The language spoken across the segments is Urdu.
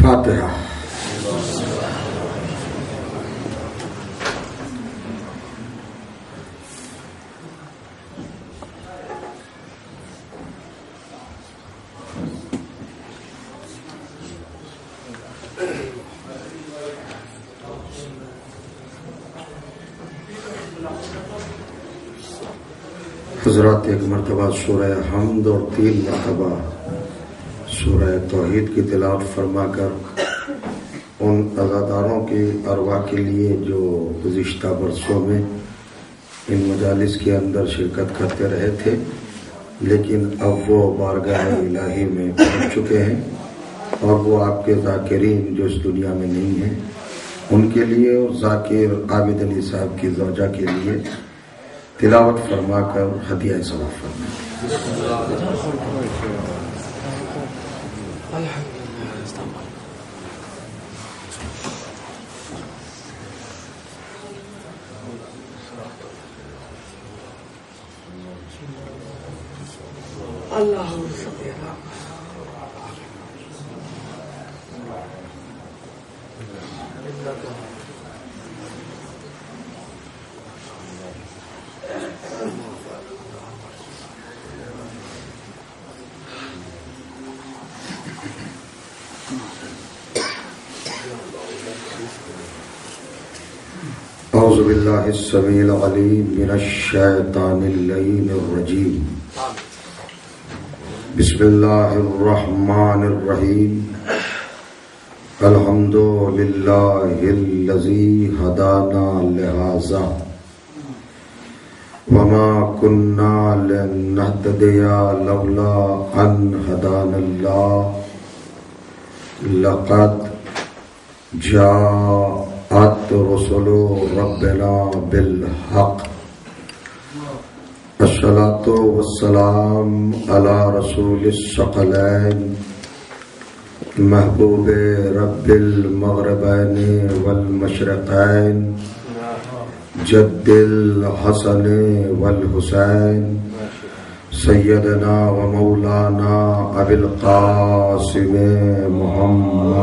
فاتحہ. حضرات، ایک مرتبہ سورہ حمد اور 3 مرتبہ سورہ توحید کی تلاوت فرما کر ان عزاداروں کی ارواح کے لیے جو گزشتہ برسوں میں ان مجالس کے اندر شرکت کرتے رہے تھے لیکن اب وہ بارگاہ الہی میں پہنچ چکے ہیں اور وہ آپ کے ذاکرین جو اس دنیا میں نہیں ہیں ان کے لیے اور ذاکر عابد علی صاحب کی زوجہ کے لیے تلاوت فرما کر ہدیہ ثواب فرمائیں. اعوذ باللہ السمیع العلیم من الشیطان اللعین الرجیم. بسم اللہ الرحمن الرحیم. الحمد للہ الذی ہدانا لہذا وما كنا لنهتدي لولا ان هدانا اللہ. لقد جاءت رسل ربنا بالحق. الصلاة والسلام على رسول الثقلین محبوب رب المغربین والمشرقین جد الحسن والحسین سیدنا و مولانا ابی القاسم محمد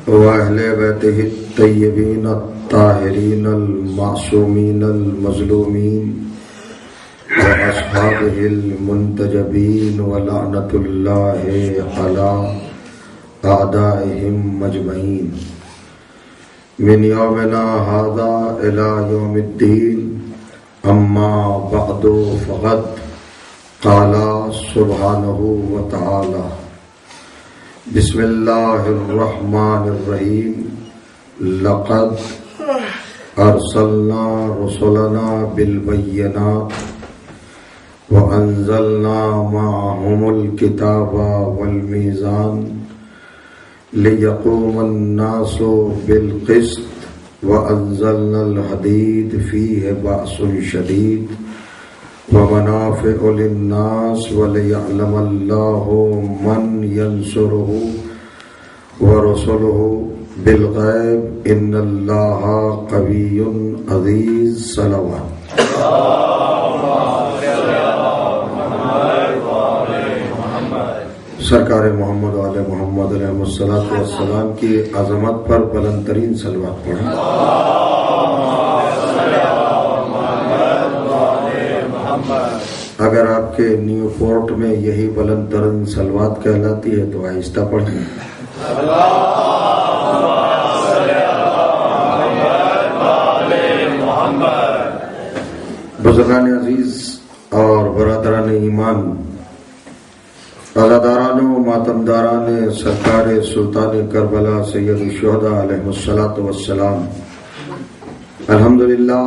وأہل بیتہ الطیبین الطاہرین المعصومین المظلومین وأصحابہ المنتجبین ولعنۃ اللہ علی اعدائہم اجمعین من یومنا ھذا الی یوم الدین. اما بعد فقد قال سبحانہ وتعالی بسم اللہ الرحمن الرحیم. لقد ارسلنا رسلنا بالبینات وانزلنا معهم الکتاب والمیزان لیقوم الناس بالقسط وانزلنا الحدید فیہ بأس شدید ومنافع للناس وليعلم الله من ينصره ورسله بالغیب ان اللہ قوی عزیز. صلوات. سرکار محمد و آل محمد علیہ الصلوۃ والسلام کی عظمت پر بلند ترین صلوات پڑھیں. اگر آپ کے نیو پورٹ میں یہی بلند ترین صلوات کہلاتی ہے تو آہستہ پڑھیں. بزرگان عزیز اور برادران ایمان، عزاداران و ماتمداران سرکار سلطان کربلا سید الشہداء علیہ الصلاۃ والسلام، الحمدللہ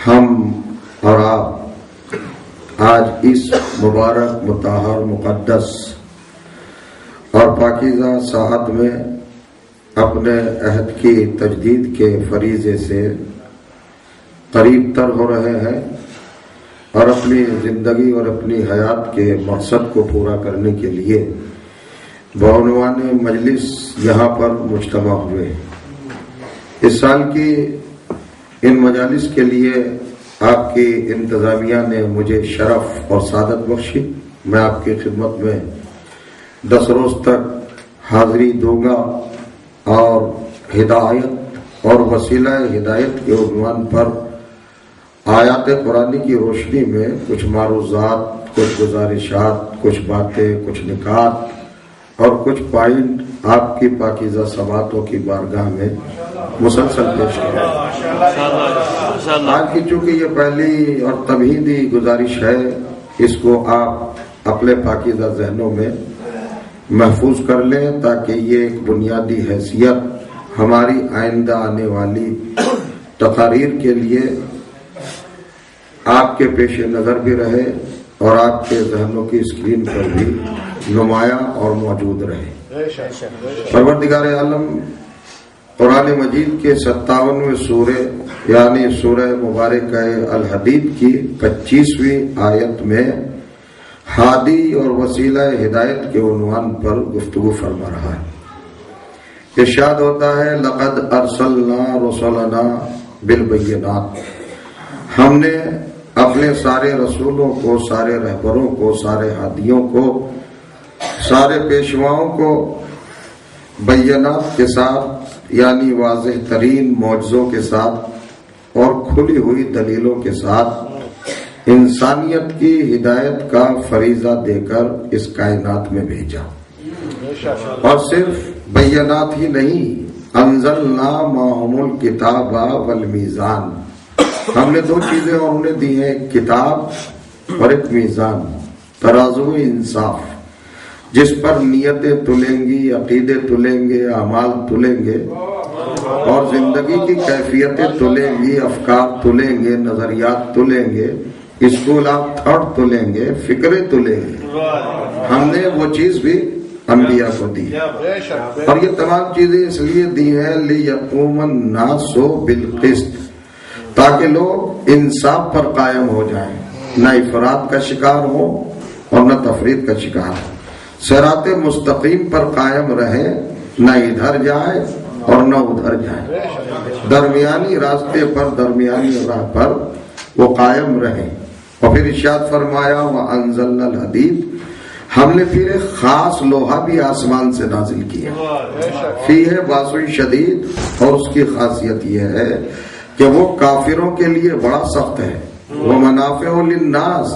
ہم اور آپ آج اس مبارک مطہر مقدس اور پاکیزہ ساعت میں اپنے عہد کی تجدید کے فریضے سے قریب تر ہو رہے ہیں اور اپنی زندگی اور اپنی حیات کے مقصد کو پورا کرنے کے لیے بعنوان مجلس یہاں پر مجتمع ہوئے۔ اس سال کی ان مجالس کے لیے آپ کی انتظامیہ نے مجھے شرف اور سعادت بخشی۔ میں آپ کی خدمت میں 10 روز تک حاضری دوں گا اور ہدایت اور وسیلہ ہدایت کے عنوان پر آیات قرآنی کی روشنی میں کچھ معروضات، کچھ گزارشات، کچھ باتیں، کچھ نکات اور کچھ پوائنٹ آپ کی پاکیزہ سماعتوں کی بارگاہ میں مسلسل پیش کریں۔ آج کی چونکہ یہ پہلی اور تمہیدی گزارش ہے، اس کو آپ اپنے پاکیزہ ذہنوں میں محفوظ کر لیں تاکہ یہ ایک بنیادی حیثیت ہماری آئندہ آنے والی تقاریر کے لیے آپ کے پیش نظر بھی رہے اور آپ کے ذہنوں کی اسکرین پر بھی نمایاں اور موجود رہے۔ پروردگار عالم قرآن مجید کے 57ویں سورہ یعنی سورہ مبارکہ الحدید کی 25ویں آیت میں ہادی اور وسیلہ ہدایت کے عنوان پر گفتگو فرما رہا ہے۔ ارشاد ہوتا ہے لقد ارسلنا رسلنا بالبینات، ہم نے اپنے سارے رسولوں کو، سارے رہبروں کو، سارے ہادیوں کو، سارے پیشواؤں کو بینات کے ساتھ یعنی واضح ترین معجزوں کے ساتھ اور کھلی ہوئی دلیلوں کے ساتھ انسانیت کی ہدایت کا فریضہ دے کر اس کائنات میں بھیجا۔ اور صرف بینات ہی نہیں، انزلنا معہم الکتاب والمیزان، ہم نے 2 چیزیں اور انہیں دی ہیں، ایک کتاب اور ایک میزان، ترازو انصاف، جس پر نیتیں تلیں گی، عقیدے تلیں گے، اعمال تلیں گے اور زندگی کی کیفیتیں تلیں گی، افکار تلیں گے، نظریات تلیں گے، اسکول آف تھاٹ تلیں گے، فکریں تلیں گے۔ ہم نے وہ چیز بھی انبیاء کو دی، اور یہ تمام چیزیں اس لیے دی ہیں لِيَقُومَ النَّاسُ بِالْقِسْطِ، تاکہ لوگ انصاف پر قائم ہو جائیں، نہ افراط کا شکار ہو اور نہ تفریط کا شکار ہو، صراط مستقیم پر قائم رہیں، نہ ادھر جائے اور نہ ادھر جائے، درمیانی راستے پر، درمیانی راہ پر وہ قائم رہیں۔ اور پھر ارشاد فرمایا وَأَنزَلْنَا الْحَدِيدَ، ہم نے پھر ایک خاص لوہا بھی آسمان سے نازل کیا، فیہ باس شدید، اور اس کی خاصیت یہ ہے کہ وہ کافروں کے لیے بڑا سخت ہے، وَمَنَافِعُ لِلنَّاسِ،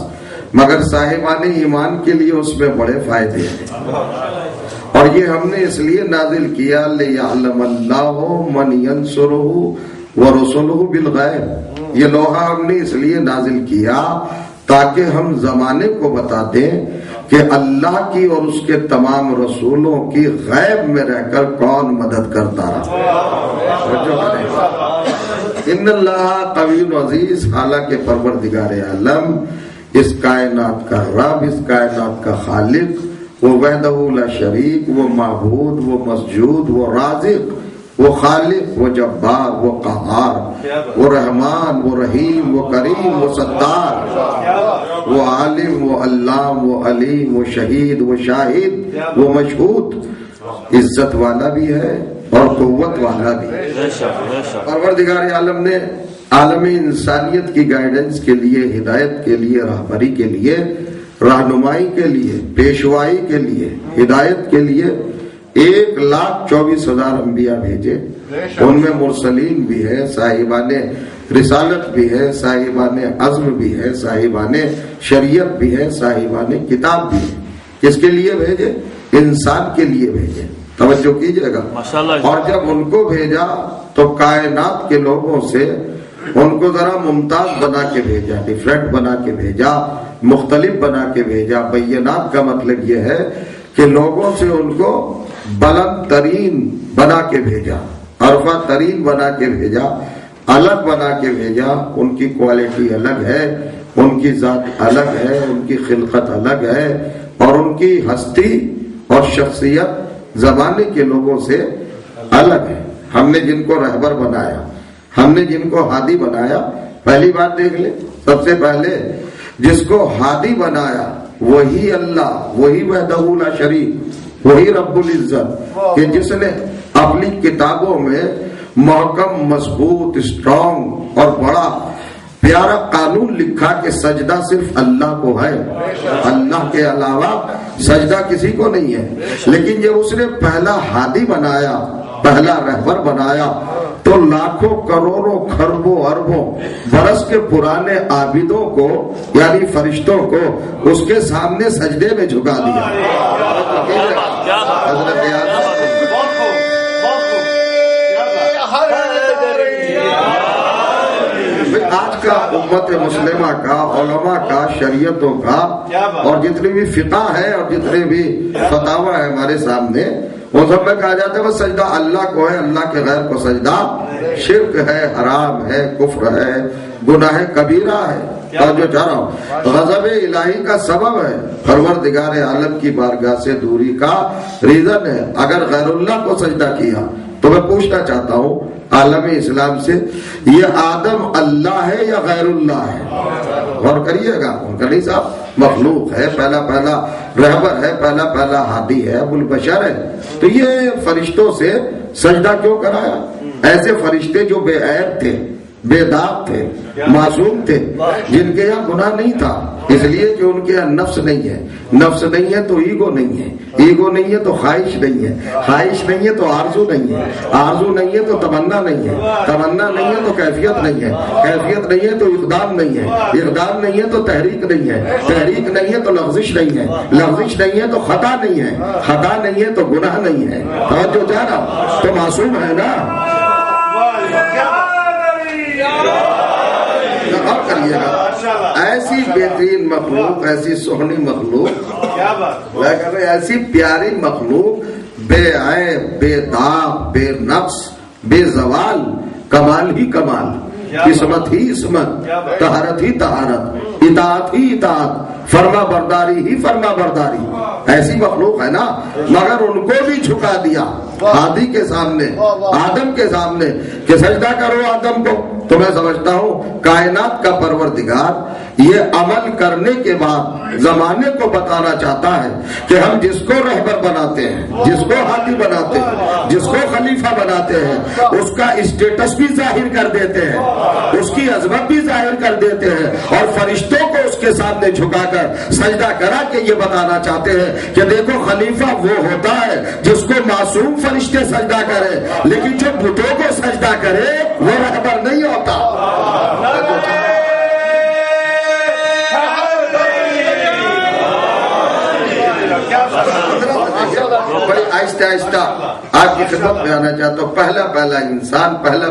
مگر صاحبان ایمان کے لیے اس میں بڑے فائدے ہیں۔ اور یہ ہم نے اس لیے نازل کیا لِيَعْلَمَ اللَّهُ مَنْ يَنْصُرُهُ وَرُسُلُهُ بِالْغَيْبِ، یہ لوہا ہم نے اس لیے نازل کیا تاکہ ہم زمانے کو بتا دیں کہ اللہ کی اور اس کے تمام رسولوں کی غیب میں رہ کر کون مدد کرتا رہا۔ ان اللہ قوی عزیز، حالانکہ پروردگار عالم اس کائنات کا رب، اس کائنات کا خالق، وہ وحدہ لا شریک، وہ معبود، وہ مسجود، وہ رازق، وہ خالق، وہ جبار، وہ قہار، وہ رحمان، وہ رحیم، وہ کریم، وہ ستار، وہ عالم، وہ علام، وہ علیم، وہ شہید، وہ شاہد، وہ مشہود، عزت والا بھی ہے اور قوت والا بھی ہے۔ پروردگار عالم نے عالمی انسانیت کی گائیڈنس کے لیے، ہدایت کے لیے، رہبری کے لیے، رہنمائی کے لیے، پیشوائی کے لیے، ہدایت کے لیے 1,24,000 انبیاء بھیجے۔ ان میں مرسلین بھی ہے، صاحبان رسالت بھی ہے، صاحبان عزم بھی ہے، صاحبان شریعت بھی ہے، صاحبان کتاب بھی ہے۔ کس کے لیے بھیجے؟ انسان کے لیے بھیجے۔ توجہ کیجئے گا۔ اور جب ان کو بھیجا تو کائنات کے لوگوں سے ان کو ذرا ممتاز بنا کے بھیجا، ڈیفرنٹ بنا کے بھیجا، مختلف بنا کے بھیجا۔ بینات کا مطلب یہ ہے کہ لوگوں سے ان کو بلند ترین بنا کے بھیجا، عرفہ ترین بنا کے بھیجا، الگ بنا کے بھیجا۔ ان کی کوالٹی الگ ہے، ان کی ذات الگ ہے، ان کی خلقت الگ ہے، اور ان کی ہستی اور شخصیت زمانے کے لوگوں سے الگ ہے۔ ہم نے جن کو رہبر بنایا، ہم نے جن کو ہادی بنایا، پہلی بات دیکھ لیں، سب سے پہلے جس کو ہادی بنایا وہی اللہ، وہی وحدہ لا شریک، وہی رب العزت، کہ جس نے اپنی کتابوں میں محکم، مضبوط، اسٹرانگ اور بڑا پیارا قانون لکھا کہ سجدہ صرف اللہ کو ہے، اللہ کے علاوہ سجدہ کسی کو نہیں ہے۔ لیکن جب اس نے پہلا ہادی بنایا، پہلا رہبر بنایا، تو لاکھوں کروڑوں خربوں اربوں برس کے پرانے عابدوں کو یعنی فرشتوں کو اس کے سامنے سجدے میں جھکا دیا۔ آج کا امت مسلمہ کا، علماء کا، شریعتوں کا اور جتنی بھی فقہ ہے اور جتنے بھی فتاوی ہے ہمارے سامنے، وہ سب میں کہا جاتا ہے بس سجدہ اللہ کو ہے، اللہ کے غیر کو سجدہ شرک ہے، حرام ہے، کفر ہے، گناہ کبیرہ ہے۔ اور جو چاہ رہا ہوں غضب الہی کا سبب ہے، پروردگار عالم کی بارگاہ سے دوری کا ریزن ہے۔ اگر غیر اللہ کو سجدہ کیا تو میں پوچھنا چاہتا ہوں عالم اسلام سے، یہ آدم اللہ ہے یا غیر اللہ ہے؟ غور کریے گا، کرنی صاحب مخلوق ہے، پہلا رہبر ہے، پہلا ہادی ہے، ابو البشر ہے، تو یہ فرشتوں سے سجدہ کیوں کرایا؟ ایسے فرشتے جو بے عیب تھے، بے داغ تھے، معصوم تھے، جن کے یہاں گناہ نہیں تھا، اس لیے کہ ان کے یہاں نفس نہیں ہے، نفس نہیں ہے تو ایگو نہیں ہے، ایگو نہیں ہے تو خواہش نہیں ہے، خواہش نہیں ہے تو آرزو نہیں ہے، آرزو نہیں ہے تو تمنا نہیں ہے، تمنا نہیں ہے تو کیفیت نہیں ہے، کیفیت نہیں ہے تو اقدام نہیں ہے، اقدام نہیں ہے تو تحریک نہیں ہے، تحریک نہیں ہے تو لغزش نہیں ہے، لغزش نہیں ہے تو خطا نہیں ہے، خطا نہیں ہے تو گناہ نہیں ہے۔ توجہ چاہنا تو معصوم ہے نا؟ اور کریے گا، ایسی بہترین مخلوق، ایسی سہنی مخلوق، ایسی پیاری مخلوق، بے عیب، بے داغ، بے نقص، بے زوال، کمال ہی کمال، عصمت ہی عصمت، طہارت ہی طہارت، اطاعت ہی اطاعت، فرما برداری ہی فرما برداری، ایسی مخلوق ہے نا، مگر ان کو بھی جھکا دیا ہادی کے سامنے، آدم کے سامنے کہ سجدہ کرو آدم کو۔ تو میں سمجھتا ہوں کائنات کا پروردگار یہ عمل کرنے کے بعد زمانے کو بتانا چاہتا ہے کہ ہم جس کو رہبر بناتے ہیں، جس کو ہادی بناتے ہیں، جس کو خلیفہ بناتے ہیں، اس کا اسٹیٹس بھی ظاہر کر دیتے ہیں، اس کی عظمت بھی ظاہر کر دیتے ہیں، اور فرشتوں کو اس کے سامنے جھکا کر سجدہ کرا کے یہ بتانا چاہتے ہیں کہ دیکھو خلیفہ وہ ہوتا ہے جس کو معصوم فرشتے سجدہ کرے، لیکن جو بتوں کو سجدہ کرے وہ رہبر نہیں ہوتا۔ بڑی آہستہ آہستہ آپ کی خدمت میں آنا چاہتا ہوں۔ پہلا انسان، پہلا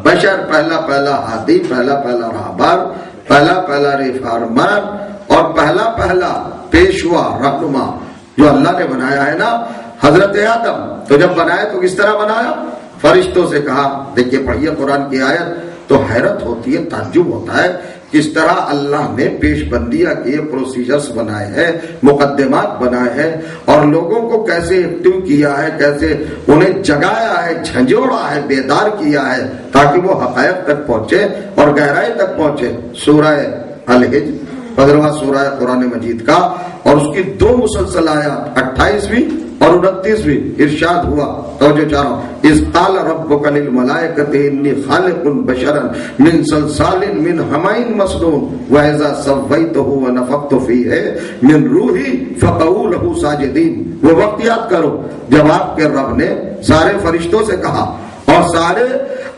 بشر، پہلا ہادی، پہلا رہبر، پہلا ریفارمر اور پہلا پیشوا رہنما جو اللہ نے بنایا ہے نا، حضرت آدم۔ تو جب بنایا تو کس طرح بنایا؟ فرشتوں سے کہا، دیکھیے پڑھیے قرآن کی آیت تو حیرت ہوتی ہے، تعجب ہوتا ہے کس طرح اللہ نے پیش بندیاں کیے، پروسیجرز بنائے ہیں، مقدمات بنائے ہیں، اور لوگوں کو کیسے ایکٹیو کیا ہے، کیسے انہیں جگایا ہے، جھنجھوڑا ہے، بیدار کیا ہے تاکہ وہ حقائق تک پہنچے اور گہرائی تک پہنچے۔ سورہ الحجر 15واں سورہ قرآن مجید کا، اور اس کی 2 مسلسل آیات 28ویں اور 29ویں ارشاد ہوا۔ توجہ چاہو، اذ قال ربک للملائکۃ انی خالق بشرا من صلصال من حمأ مسنون واذا سویتہ ونفخت فیہ من روحی فقعوا لہ ساجدین۔ وہ وقت یاد کرو جب آپ کے رب نے سارے فرشتوں سے کہا اور سارے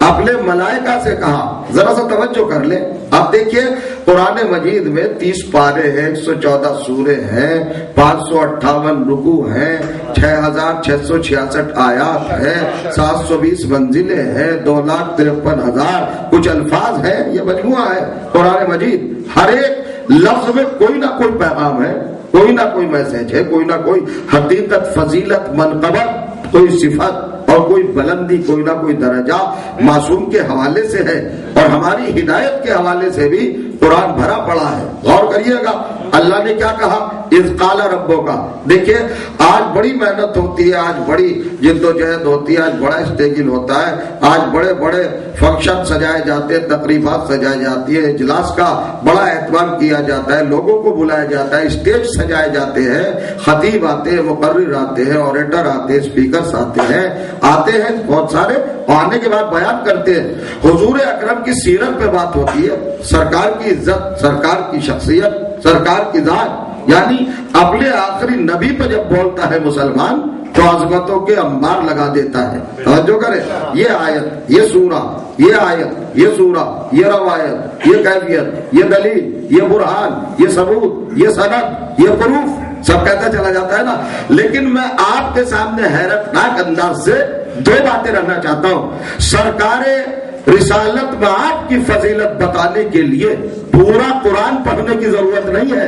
اپنے ملائکہ سے کہا۔ ذرا سا توجہ کر لیں، اب دیکھیے قرآن مجید میں 30 پارے ہیں، 114 سورے ہیں، 558 رکوع ہیں، 6666 آیات ہیں، 720 منزلیں ہیں، 2,53,000 کچھ الفاظ ہیں، یہ مجموعہ ہے قرآن مجید۔ ہر ایک لفظ میں کوئی نہ کوئی پیغام ہے، کوئی نہ کوئی میسج ہے، کوئی نہ کوئی حقیقت، فضیلت، منقبت، کوئی صفت اور کوئی بلندی، کوئی نہ کوئی درجہ معصوم کے حوالے سے ہے، اور ہماری ہدایت کے حوالے سے بھی قرآن بھرا پڑا ہے۔ غور کریے گا، اللہ نے کیا کہا؟ اذ قال ربک کا. دیکھیے آج بڑی محنت ہوتی ہے, آج بڑی جدوجہد ہوتی ہے, آج بڑا اسٹیجنگ ہوتا ہے, آج بڑے بڑے فنکشن سجائے جاتے ہیں, تقریبات سجائی جاتی ہے, اجلاس کا بڑا اہتمام کیا جاتا ہے, لوگوں کو بلایا جاتا ہے, اسٹیج سجائے جاتے ہیں, خطیب آتے ہیں, مقرر آتے ہیں, اوریٹر آتے ہیں, اسپیکرز آتے ہیں بہت سارے, آنے کے بعد بیان کرتے ہیں. حضور اکرم کی سیرت پہ بات ہوتی ہے, سرکار کی عزت, سرکار کی شخصیت, سرکار کی ذات, یعنی اپنے آخری نبی پہ جب بولتا ہے مسلمان تو عظمتوں کے انبار لگا دیتا ہے. توجہ کرے, یہ آیت, یہ سورہ, یہ آیت, یہ سورہ, یہ روایت, یہ کیفیت, یہ دلیل, یہ برہان, یہ ثبوت, یہ سند, یہ پروف سب کہتا چلا جاتا ہے نا. لیکن میں آپ کے سامنے حیرتناک انداز سے دو باتیں رکھنا چاہتا ہوں. سرکار رسالت میں آپ کی فضیلت بتانے کے لیے پورا قرآن پڑھنے کی ضرورت نہیں ہے,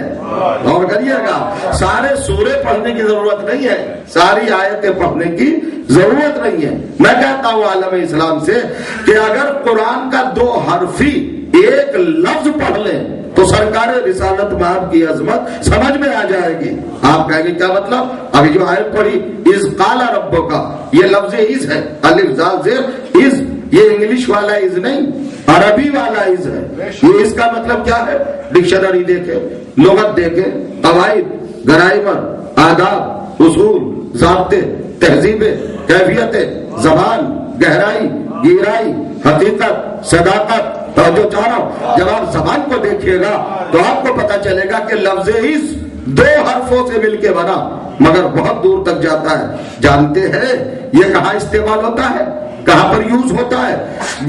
غور کریے گا, سارے سورے پڑھنے کی ضرورت نہیں ہے, ساری آیتیں پڑھنے کی ضرورت نہیں ہے. میں کہتا ہوں عالم اسلام سے کہ اگر قرآن کا 2 حرفی ایک لفظ پڑھ لیں تو سرکار رسالت میں آپ کی عظمت سمجھ میں آ جائے گی. آپ کہیں گے کیا مطلب؟ ابھی جو آیت پڑھی اذ قال ربک کا, یہ لفظ از ہے, الف زال زیر از, یہ انگلش والا از نہیں, عربی والا از ہے. یہ اس کا مطلب کیا ہے؟ ڈکشنری دیکھے, لغت دیکھے, قواعد, گرامر, آداب, اصول, ضابطے, تہذیبیں, کیفیتیں, زبان, گہرائی, گہرائی, حقیقت, صداقت. توجہ چاہ رہا ہوں, جب آپ زبان کو دیکھیے گا تو آپ کو پتا چلے گا کہ لفظ اس 2 حرفوں سے مل کے بنا مگر بہت دور تک جاتا ہے. جانتے ہیں یہ کہاں استعمال ہوتا ہے, کہاں پر یوز ہوتا ہے؟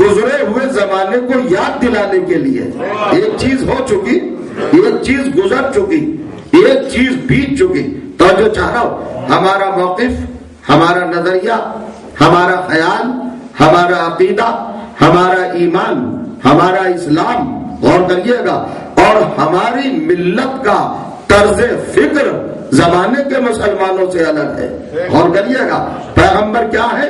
گزرے ہوئے زمانے کو یاد دلانے کے لیے. ایک چیز ہو چکی, ایک چیز گزر چکی, ایک چیز بیت چکی. توجہ چاہ رہا ہوں, ہمارا موقف, ہمارا نظریہ, ہمارا خیال, ہمارا عقیدہ, ہمارا ایمان, ہمارا اسلام, غور کریے گا, اور ہماری ملت کا طرز فکر زمانے کے مسلمانوں سے الگ ہے. غور کریے گا, پیغمبر کیا ہے,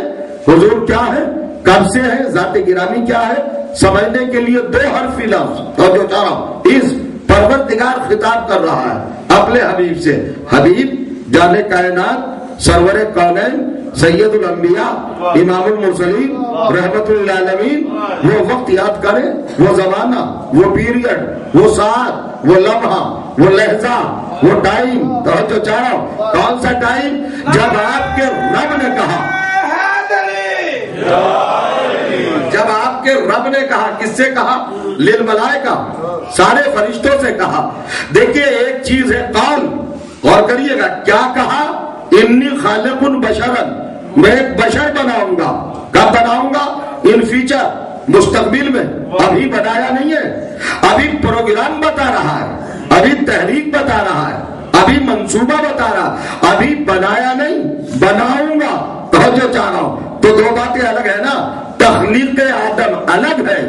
حضور کیا ہے, کب سے ہے, ذات گرامی کیا ہے, سمجھنے کے لیے 2 حرفی لفظ. تو جو چاہ رہا ہوں, اس پروردگار خطاب کر رہا ہے اپنے حبیب سے. حبیب جانے کائنات, سرور کونین, سید الانبیاء, امام المرسلین, رحمت للعالمین. وہ وقت یاد کریں, وہ زمانہ, وہ پیریڈ, وہ ساعت, وہ لمحہ, وہ لہجہ, وہ ٹائم. تو چاہ رہا ہوں کون سا ٹائم؟ جب آپ کے رب نے کہا, جب آپ کے رب نے کہا, کس سے کہا؟ للملائکہ, سارے فرشتوں سے کہا. دیکھیے ایک چیز ہے قول, غور کریے گا, کیا کہا؟ انی خالق بشرا, میں ایک بشر بناؤں گا. کب بناؤں گا؟ ان فیوچر, مستقبل میں. ابھی بنایا نہیں ہے, ابھی پروگرام بتا رہا ہے, ابھی تحریک بتا رہا ہے, ابھی منصوبہ بتا رہا, ابھی بنایا نہیں, بناؤں گا. توجہ چاہ رہا ہوں. تو 2 باتیں الگ ہے نا, تخلیق آدم الگ ہے,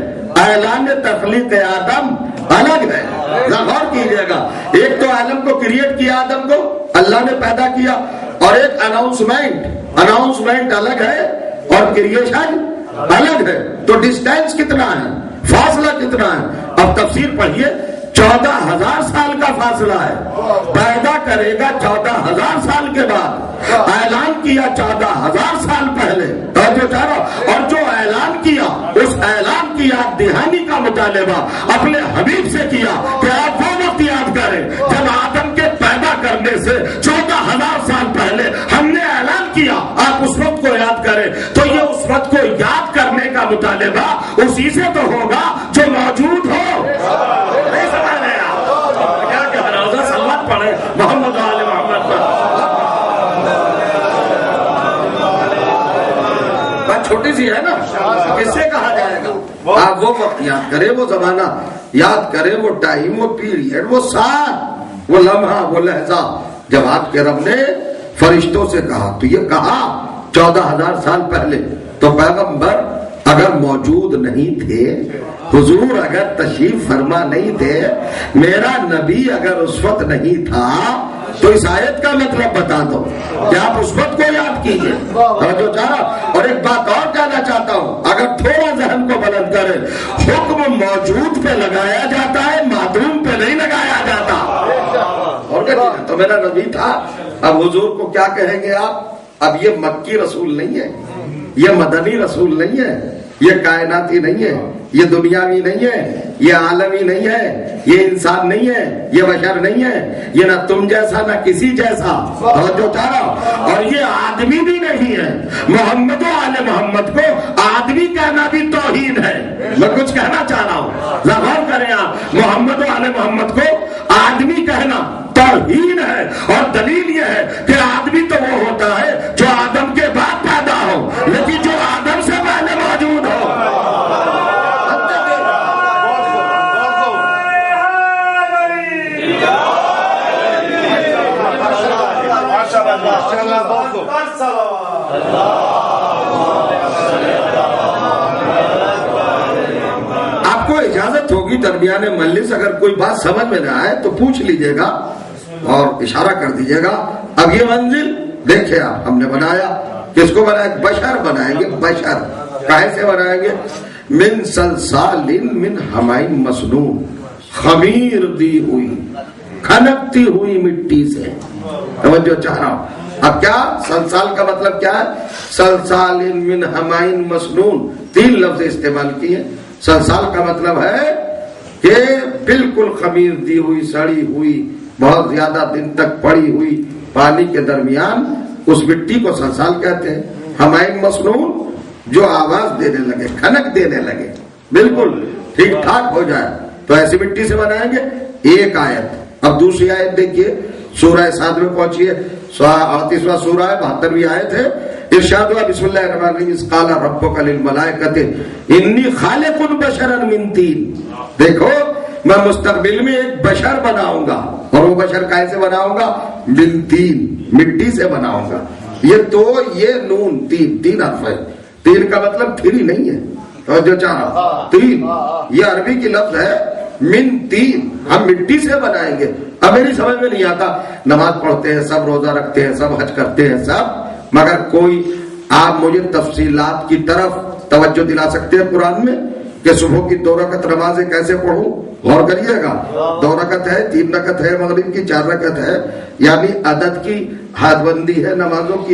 اعلان تخلیق آدم الگ ہے. غور کیجیے گا, ایک تو عالم کو کریٹ کیا, آدم کو اللہ نے پیدا کیا, اور ایک اناؤنسمنٹ الگ ہے اور کریشن الگ ہے. تو ڈسٹینس کتنا ہے, فاصلہ کتنا ہے؟ اب تفسیر پڑھیے, 14,000 سال کا فاصلہ ہے. پیدا کرے گا 14,000 سال کے بعد, اعلان کیا 14,000 سال پہلے. اور جو اعلان کیا, اس اعلان کی یاد دہانی کا مطالبہ اپنے حبیب سے کیا کہ آپ وہ وقت یاد کریں جب آدم کے پیدا کرنے سے 14,000 سال پہلے ہم نے اعلان کیا, آپ اس وقت کو یاد کریں. تو یہ اس وقت کو یاد کرنے کا مطالبہ اسی سے تو ہوگا جو موجود ہو. محمد علی محمد بات چھوٹی سی ہے نا, کس سے کہا جائے گا؟ آپ وہ وقت یاد کریں, وہ زمانہ یاد کریں, وہ ٹائم, وہ پیریڈ, وہ ساتھ, وہ لمحہ, وہ لہجہ, جب آپ کے رب نے فرشتوں سے کہا. تو یہ کہا 14,000 سال پہلے. تو پیغمبر اگر موجود نہیں تھے, حضور اگر تشریف فرما نہیں تھے, میرا نبی اگر اس وقت نہیں تھا, تو اس آیت کا مطلب بتا دو کہ آپ اس وقت کو یاد کیجیے. اور ایک بات اور کہنا چاہتا ہوں, اگر تھوڑا ذہن کو بلند کرے, حکم موجود پہ لگایا جاتا ہے, معدوم پہ نہیں لگایا جاتا. تو میرا نبی تھا. اب حضور کو کیا کہیں گے آپ؟ اب یہ مکی رسول نہیں ہے، یہ مدنی رسول نہیں ہے، یہ کائناتی نہیں ہے، یہ دنیاوی نہیں ہے، یہ عالمی نہیں ہے، یہ انسان نہیں ہے، یہ بشر نہیں ہے، یہ نہ تم جیسا نہ کسی جیسا، جو چاہ رہا، اور یہ آدمی بھی نہیں ہے. محمد و آل محمد کو آدمی کہنا بھی توہین ہے. میں کچھ کہنا چاہ رہا ہوں، غور کریں آپ. محمد و آل محمد کو آدمی کہنا توہین ہے، اور دلیل یہ ہے کہ آدمی تو وہ ہوتا ہے جو آدم کے بعد پیدا ہو، لیکن جو آدم سے پہلے موجود ہو. آپ کو اجازت ہوگی درمیان مجلس اگر کوئی بات سمجھ میں نہ آئے تو پوچھ لیجئے گا اور اشارہ کر دیجئے گا. اب یہ منزل دیکھیں آپ، ہم نے بنایا، کس کو بنایا؟ بشر بنائیں گے. بشر کہے سے بنائیں گے؟ من سلسال من حمائن مسنون، خمیر دی ہوئی کھنکتی ہوئی مٹی سے. توجہ چاہ رہا ہوں. اب کیا سلسال کا مطلب کیا ہے؟ سلسال من حمائن مسنون، 3 لفظ استعمال کیے. سلسال کا مطلب ہے کہ بالکل خمیر دی ہوئی، سڑی ہوئی، بہت زیادہ دن تک پڑی ہوئی پانی کے درمیان اس مٹی کو سلسال کہتے ہیں. حمائن مسنون جو آواز دینے لگے، کھنک دینے لگے، بالکل ٹھیک ٹھاک ہو جائے، تو ایسی مٹی سے بنائیں گے. ایک آیت. اب دوسری آیت دیکھیے، سورہ صاد میں پہنچیے، 38واں سورہ ہے، 72ویں آیت ہے. ارشاد ہوا بسم اللہ الرحمن الرحیم، اذ قال ربک للملائکۃ انی خالق بشرا من طین. دیکھو میں مستقبل میں ایک بشر بناؤں گا، اور وہ بشر کیسے بناؤں گا؟ من طین، مٹی سے بناؤں گا. یہ نون تین حرف ہے. تین کا مطلب تھری نہیں ہے، اور جو چاہا تین، یہ عربی کی لفظ ہے. من تین، ہم مٹی سے بنائیں گے. اب میری سمجھ میں نہیں آتا، نماز پڑھتے ہیں سب، روزہ رکھتے ہیں سب، حج کرتے ہیں سب، مگر کوئی آپ مجھے تفصیلات کی طرف توجہ دلا سکتے ہیں قرآن میں کہ صبح کی 2 رکعت نمازیں کیسے پڑھوں؟ غور کریے گا. 2 رکعت ہے، 3 رکعت ہے، مغرب کی 4 رکعت ہے، یعنی عدد کی حد بندی ہے نمازوں کی.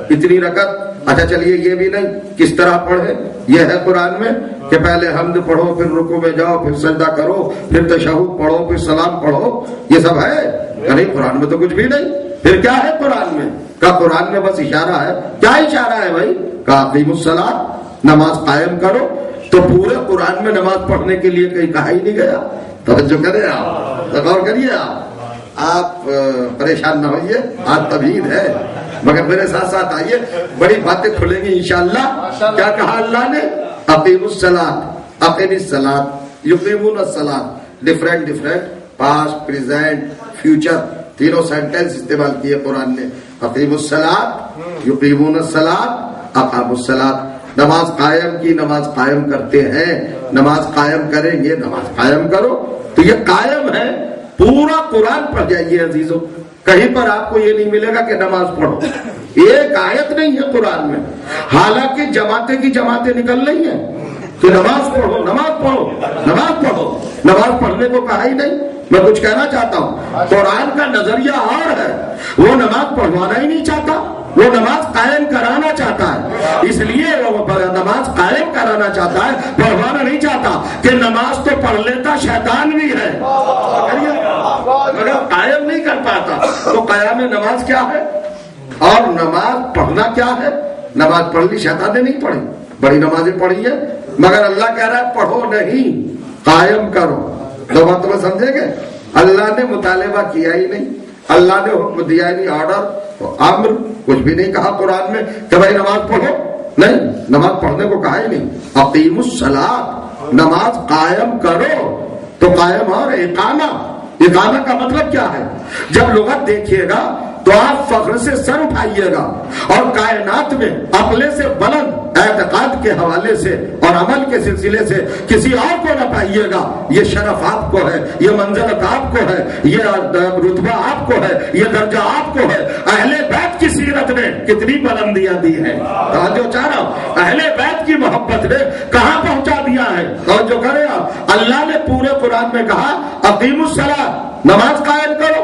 اتنی رکعت. اچھا چلیے یہ بھی نہیں، کس طرح پڑھے؟ یہ ہے قرآن میں کہ پہلے حمد پڑھو، پھر رکوع میں جاؤ، پھر سجدہ کرو، پھر تشہد پڑھو، پھر سلام پڑھو. یہ سب ہے؟ نہیں، قرآن میں تو کچھ بھی نہیں. پھر کیا ہے قرآن میں؟ کہا قرآن میں بس اشارہ ہے. کیا اشارہ ہے بھائی؟ کہا اقیموا الصلاۃ، نماز قائم کرو. تو پورے قرآن میں نماز پڑھنے کے لیے کہیں کہا ہی نہیں گیا. توجہ کریں آپ، غور کریے آپ پریشان نہ ہوئیے، آج تبعید ہے، مگر میرے ساتھ ساتھ آئیے، بڑی باتیں کھلیں گی انشاءاللہ. کیا کہا اللہ نے؟ اقیموا الصلاۃ، اقیم الصلاۃ، یقیمون الصلاۃ. ڈفرینٹ پاسٹ، پریزنٹ، فیوچر، تینوں سینٹینس استعمال کیے قرآن نے. اقیموا الصلاۃ، یقیمون الصلاۃ، اقاموا الصلاۃ. نماز قائم کی، نماز قائم کرتے ہیں، نماز قائم کریں گے، نماز قائم کرو. تو یہ قائم ہے. پورا قرآن پڑھ جائیے عزیزوں، کہیں پر آپ کو یہ نہیں ملے گا کہ نماز پڑھو. ایک آیت نہیں ہے قرآن میں، حالانکہ جماعتیں کی جماعتیں نکل رہی ہیں کہ نماز پڑھو، نماز پڑھو، نماز پڑھو. نماز پڑھنے کو کہا ہی نہیں. میں کچھ کہنا چاہتا ہوں، قرآن کا نظریہ اور ہے. وہ نماز پڑھوانا ہی نہیں چاہتا، وہ نماز قائم کرانا چاہتا ہے. اس لیے وہ نماز قائم کرانا چاہتا ہے، پڑھوانا نہیں چاہتا. کہ نماز تو پڑھ لیتا شیطان بھی ہے، مگر قائم نہیں کر پاتا. تو قیام نماز کیا ہے اور نماز پڑھنا کیا ہے؟ نماز پڑھ لی، شیطان نے نہیں پڑھی، بڑی نمازیں پڑھی ہیں، مگر اللہ کہہ رہا ہے پڑھو نہیں، قائم کرو. دو بات تمہیں سمجھیں گے؟ اللہ نے مطالبہ کیا ہی نہیں، اللہ نے حکم دیا ہی نہیں، آرڈر امر کچھ بھی نہیں کہا قرآن میں کہ بھائی نماز پڑھو. نہیں، نماز پڑھنے کو کہا ہی نہیں. اقیموا الصلاۃ، نماز قائم کرو. تو قائم اور اقامہ کا مطلب کیا ہے؟ جب لغت دیکھیے گا تو آپ فخر سے سر اٹھائیے گا، اور کائنات میں عقل سے بلند اعتقاد کے حوالے سے اور عمل کے سلسلے سے کسی اور کو نہ پائیے گا. یہ شرف آپ کو ہے، یہ منزلت آپ کو ہے، یہ رتبہ آپ کو ہے، یہ درجہ آپ کو ہے. اہل بیت کی سیرت نے کتنی بلندیاں دی ہیں. توجہ چاہ رہا ہوں، اہل بیت کی محبت نے کہاں پہنچا دیا ہے. توجہ کریں آپ، اللہ نے پورے قرآن میں کہا اقیموا الصلاۃ، نماز قائم کرو.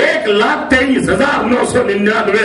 1,23,999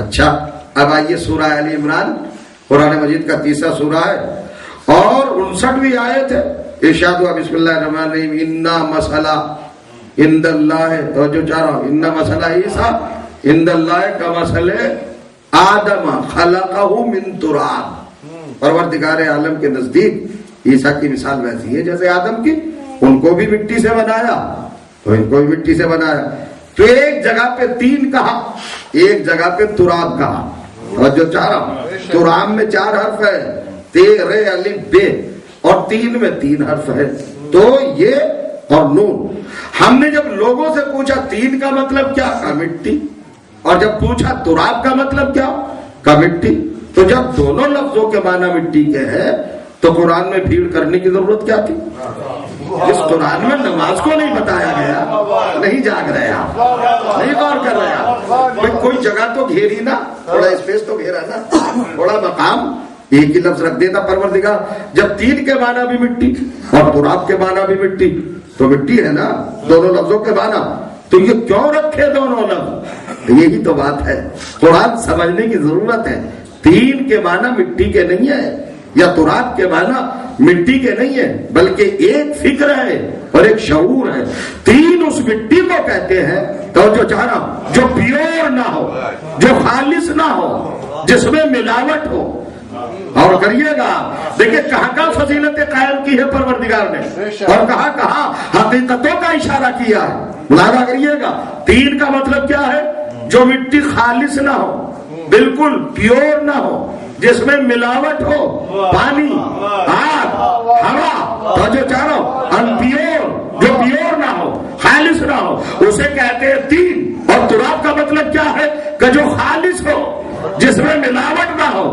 اچھا اب آئیے سورہ آل عمران قرآن مجید کا تیسرا سورہ ہے اور 59ویں آیت ہے. ارشاد ہوا بسم اللہ الرحمن الرحیم انا مسئلہ عند اللہ توجہ چاہ رہا ہوں انا مسئلہ عیسیٰ عند اللہ کمثل آدم خلقہ من تراب. پروردگار عالم کے نزدیک عیسیٰ کی مثال ویسی ہے جیسے آدم کی, ان کو بھی مٹی سے بنایا تو ان کو بھی مٹی سے بنایا. تو ایک جگہ پہ تین کہا, ایک جگہ پہ تراب کہا. توجہ چاہ رہا ہوں تراب میں 4 حرف ہے تے رے الف بے اور 3 میں 3 حرف ہے تو یہ اور نون. ہم نے جب لوگوں سے پوچھا 3 کا مطلب کیا کہا مٹی, اور جب پوچھا تراب کا مطلب کیا کہا مٹی. تو جب دونوں لفظوں کے معنی مٹی کے ہیں تو قرآن میں بھیڑ کرنے کی ضرورت کیا تھی؟ اس قرآن میں نماز کو نہیں بتایا گیا. نہیں جاگ رہے آپ, نہیں غور کر رہے آپ. کوئی جگہ تو گھیری نا, تھوڑا اسپیس تو گھیرا نا, تھوڑا مقام. ایک ہی لفظ رکھ دیتا پروردگار. جب 3 کے معنی بھی مٹی اور تراب کے معنی بھی مٹی تو مٹی ہے نا دونوں لفظوں کے معنی, تو یہ کیوں رکھے دونوں لفظ؟ یہی تو بات ہے, قرآن سمجھنے کی ضرورت ہے. 3 کے معنی مٹی کے نہیں ہے یا تراب کے معنی مٹی کے نہیں ہے, بلکہ ایک فکر ہے اور ایک شعور ہے. 3 اس مٹی کو کہتے ہیں توجہ چاہ رہا ہوں جو پیور نہ ہو, جو خالص نہ ہو, جس میں ملاوٹ ہو. اور کریے گا دیکھیے کہاں کہاں فضیلتیں قائم کی ہے پروردگار نے, اور کہاں کہاں حقیقتوں کا اشارہ کیا ہے. ملاحظہ کریے گا 3 کا مطلب کیا ہے؟ جو مٹی خالص نہ ہو, بالکل پیور نہ ہو, جس میں ملاوٹ ہو, پانی, آگ, ہوا, توجہ چاہ رہا ہوں ان پیور, جو پیور نہ ہو, خالص نہ ہو, اسے کہتے ہیں 3. اور تراب کا مطلب کیا ہے کہ جو خالص ہو, جس میں ملاوٹ نہ ہو.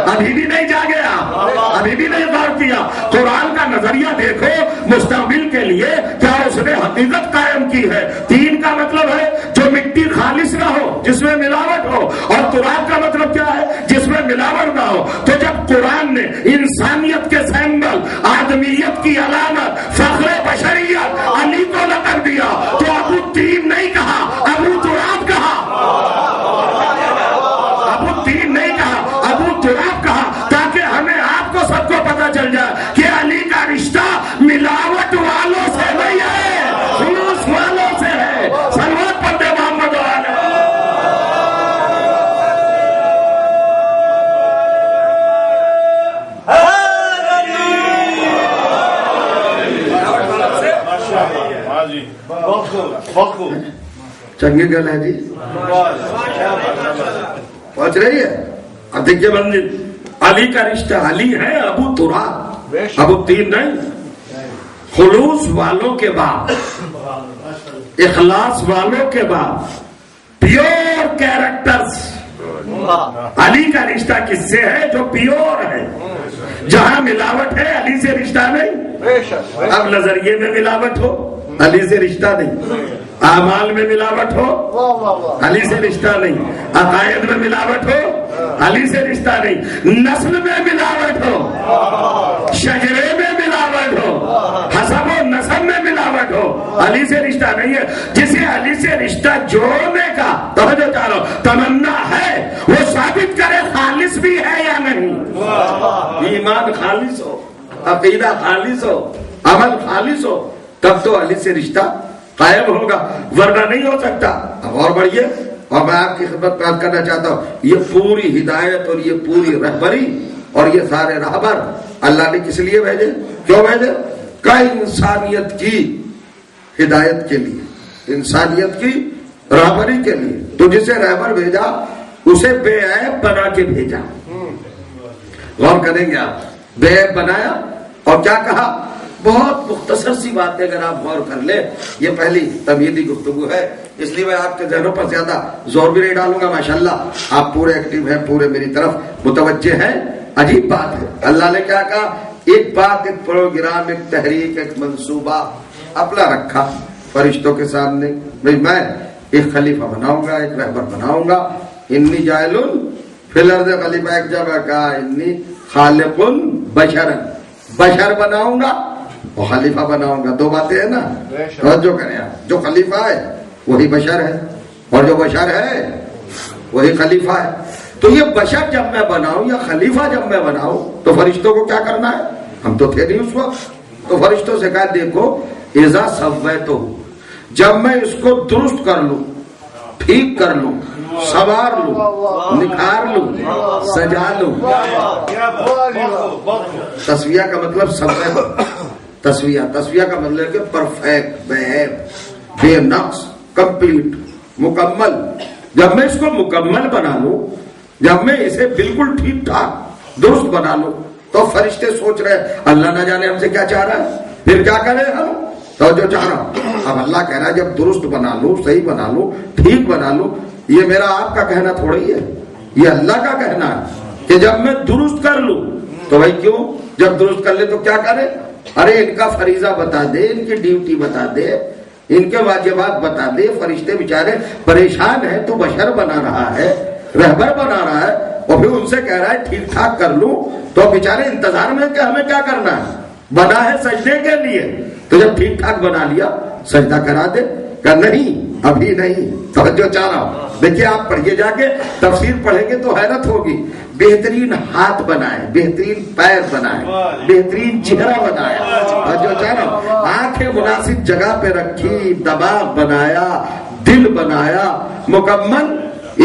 ابھی بھی نہیں جاگے آپ, ابھی بھی نہیں غور کیا. قرآن کا نظریہ دیکھو مستقبل کے لیے کیا اس نے حقیقت قائم کی ہے. 3 کا مطلب ہے جو مٹی خالص نہ ہو, جس میں ملاوٹ ہو, اور تراب کا مطلب کیا ہے جس میں ملاوٹ نہ ہو. تو جب قرآن نے انسانیت کے سمبل, آدمیت کی علامت, فخر بشریت علی کو لقب دیا تو ابو 3 نہیں کہا, ابو تراب کہا. ابو 3 نہیں کہا, ابو تراب کہا, تاکہ ہمیں آپ کو سب کو پتا چل جائے کہ علی کا رشتہ ملاوٹ والوں سے نہیں ہے, خلوص والوں سے ہے. صلوات پڑھتے محمد والے. چنگی گل ہے جی, پہنچ رہی ہے. اب دیکھیے منزل علی کا رشتہ, علی ہے ابو تراب, ابو 3 نہیں. خلوص والوں کے بعد, اخلاص والوں کے بعد, پیور کیریکٹرز. علی کا رشتہ کس سے ہے؟ جو پیور ہے. جہاں ملاوٹ ہے علی سے رشتہ نہیں. اب نظریے میں ملاوٹ ہو, علی سے رشتہ نہیں. اعمال میں ملاوٹ ہو, علی سے رشتہ نہیں. عقائد میں ملاوٹ ہو, علی سے رشتہ نہیں. نسل میں ملاوٹ ہو, شجرے میں ملاوٹ ہو, حسب و نسب میں ملاوٹ ہو, علی سے رشتہ نہیں ہے. جسے علی سے رشتہ جوڑنے کا توجہ چاہ رہا ہوں تمنا ہے, وہ ثابت کرے خالص بھی ہے یا نہیں. ایمان خالص ہو, عقیدہ خالص ہو, عمل خالص ہو, تب تو علی سے رشتہ قائم ہوگا, ورنہ نہیں ہو سکتا. اب اور بڑھیے, اور میں آپ کی خدمت پیش کرنا چاہتا ہوں یہ پوری ہدایت اور یہ پوری رہبری اور یہ سارے رہبر اللہ نے کس لیے بھیجے, کیوں بھیجے؟ کہ انسانیت کی ہدایت کے لیے, انسانیت کی رہبری کے لیے. تو جسے رہبر بھیجا اسے بے عیب بنا کے بھیجا. غور کریں گے آپ, بے عیب بنایا اور کیا کہا؟ بہت مختصر سی بات ہے, اگر آپ غور کر لیں. یہ پہلی تمہیدی گفتگو ہے, اس لیے میں آپ کے ذہنوں پر زیادہ زور بھی نہیں ڈالوں گا. ماشاءاللہ آپ پورے ایکٹیو ہیں, پورے میری طرف متوجہ ہیں. عجیب بات ہے, اللہ نے کیا کہا؟ ایک بات, ایک پروگرام, ایک تحریک, ایک منصوبہ اپنا رکھا فرشتوں کے سامنے. بھئی میں ایک خلیفہ بناؤں گا, ایک رہبر بناؤں گا. انی جاعل فی الارض خلیفہ, ایک جگہ کہا انی خالق بشر, بشر بناؤں گا اور خلیفہ بناؤں گا. 2 باتیں ہیں نا, توجہ کریں آپ. جو خلیفہ ہے وہی بشر ہے, اور جو بشر ہے وہی خلیفہ ہے. تو یہ بشر جب میں بناؤں یا خلیفہ جب میں بناؤں تو فرشتوں کو کیا کرنا ہے؟ ہم تو تھے نہیں اس وقت. تو فرشتوں سے کہا دیکھو اذا سویتہ، جب میں اس کو درست کر لوں، ٹھیک کر لوں، سنوار لوں، نکھار لوں، سجا لوں. تسویہ کا مطلب سویہ، تسویہ کا مطلب ہے کہ پرفیکٹ، بے نقص، کمپلیٹ، مکمل. جب میں اس کو مکمل بنا لوں، جب میں اسے بالکل ٹھیک ٹھاک درست بنا لوں، تو فرشتے سوچ رہے اللہ نہ جانے ہم سے کیا چاہ رہا ہے، پھر کیا کریں ہم. تو جو چاہ رہا ہوں اب اللہ کہہ رہا ہے جب درست بنا لوں، صحیح بنا لوں، ٹھیک بنا لوں. یہ میرا آپ کا کہنا تھوڑی ہے، یہ اللہ کا کہنا ہے کہ جب میں درست کر لوں. تو بھائی کیوں؟ جب درست کر لے تو کیا کرے؟ ارے ان کا فریضہ بتا دے، ان کی ڈیوٹی بتا دے، ان کے واجبات بتا دے. فرشتے بیچارے پریشان ہیں، تو بشر بنا رہا ہے، رہبر بنا رہا ہے، اور پھر ان سے کہہ رہا ہے ٹھیک ٹھاک کر لوں. تو بیچارے انتظار میں کہ ہمیں کیا کرنا ہے، بنا ہے سجدے کے لیے. تو جب ٹھیک ٹھاک بنا لیا سجدہ کرا دے. کہ نہیں ابھی نہیں. توجہ چاہ رہا ہوں. دیکھیے آپ پڑھیے جا کے، تفسیر پڑھیں گے تو حیرت ہوگی. بہترین ہاتھ بنائے، بہترین پیر بنائے، بہترین چہرہ بنایا. توجہ چاہ رہا ہوں. آنکھیں مناسب جگہ پہ رکھی، دماغ بنایا، دل بنایا، مکمل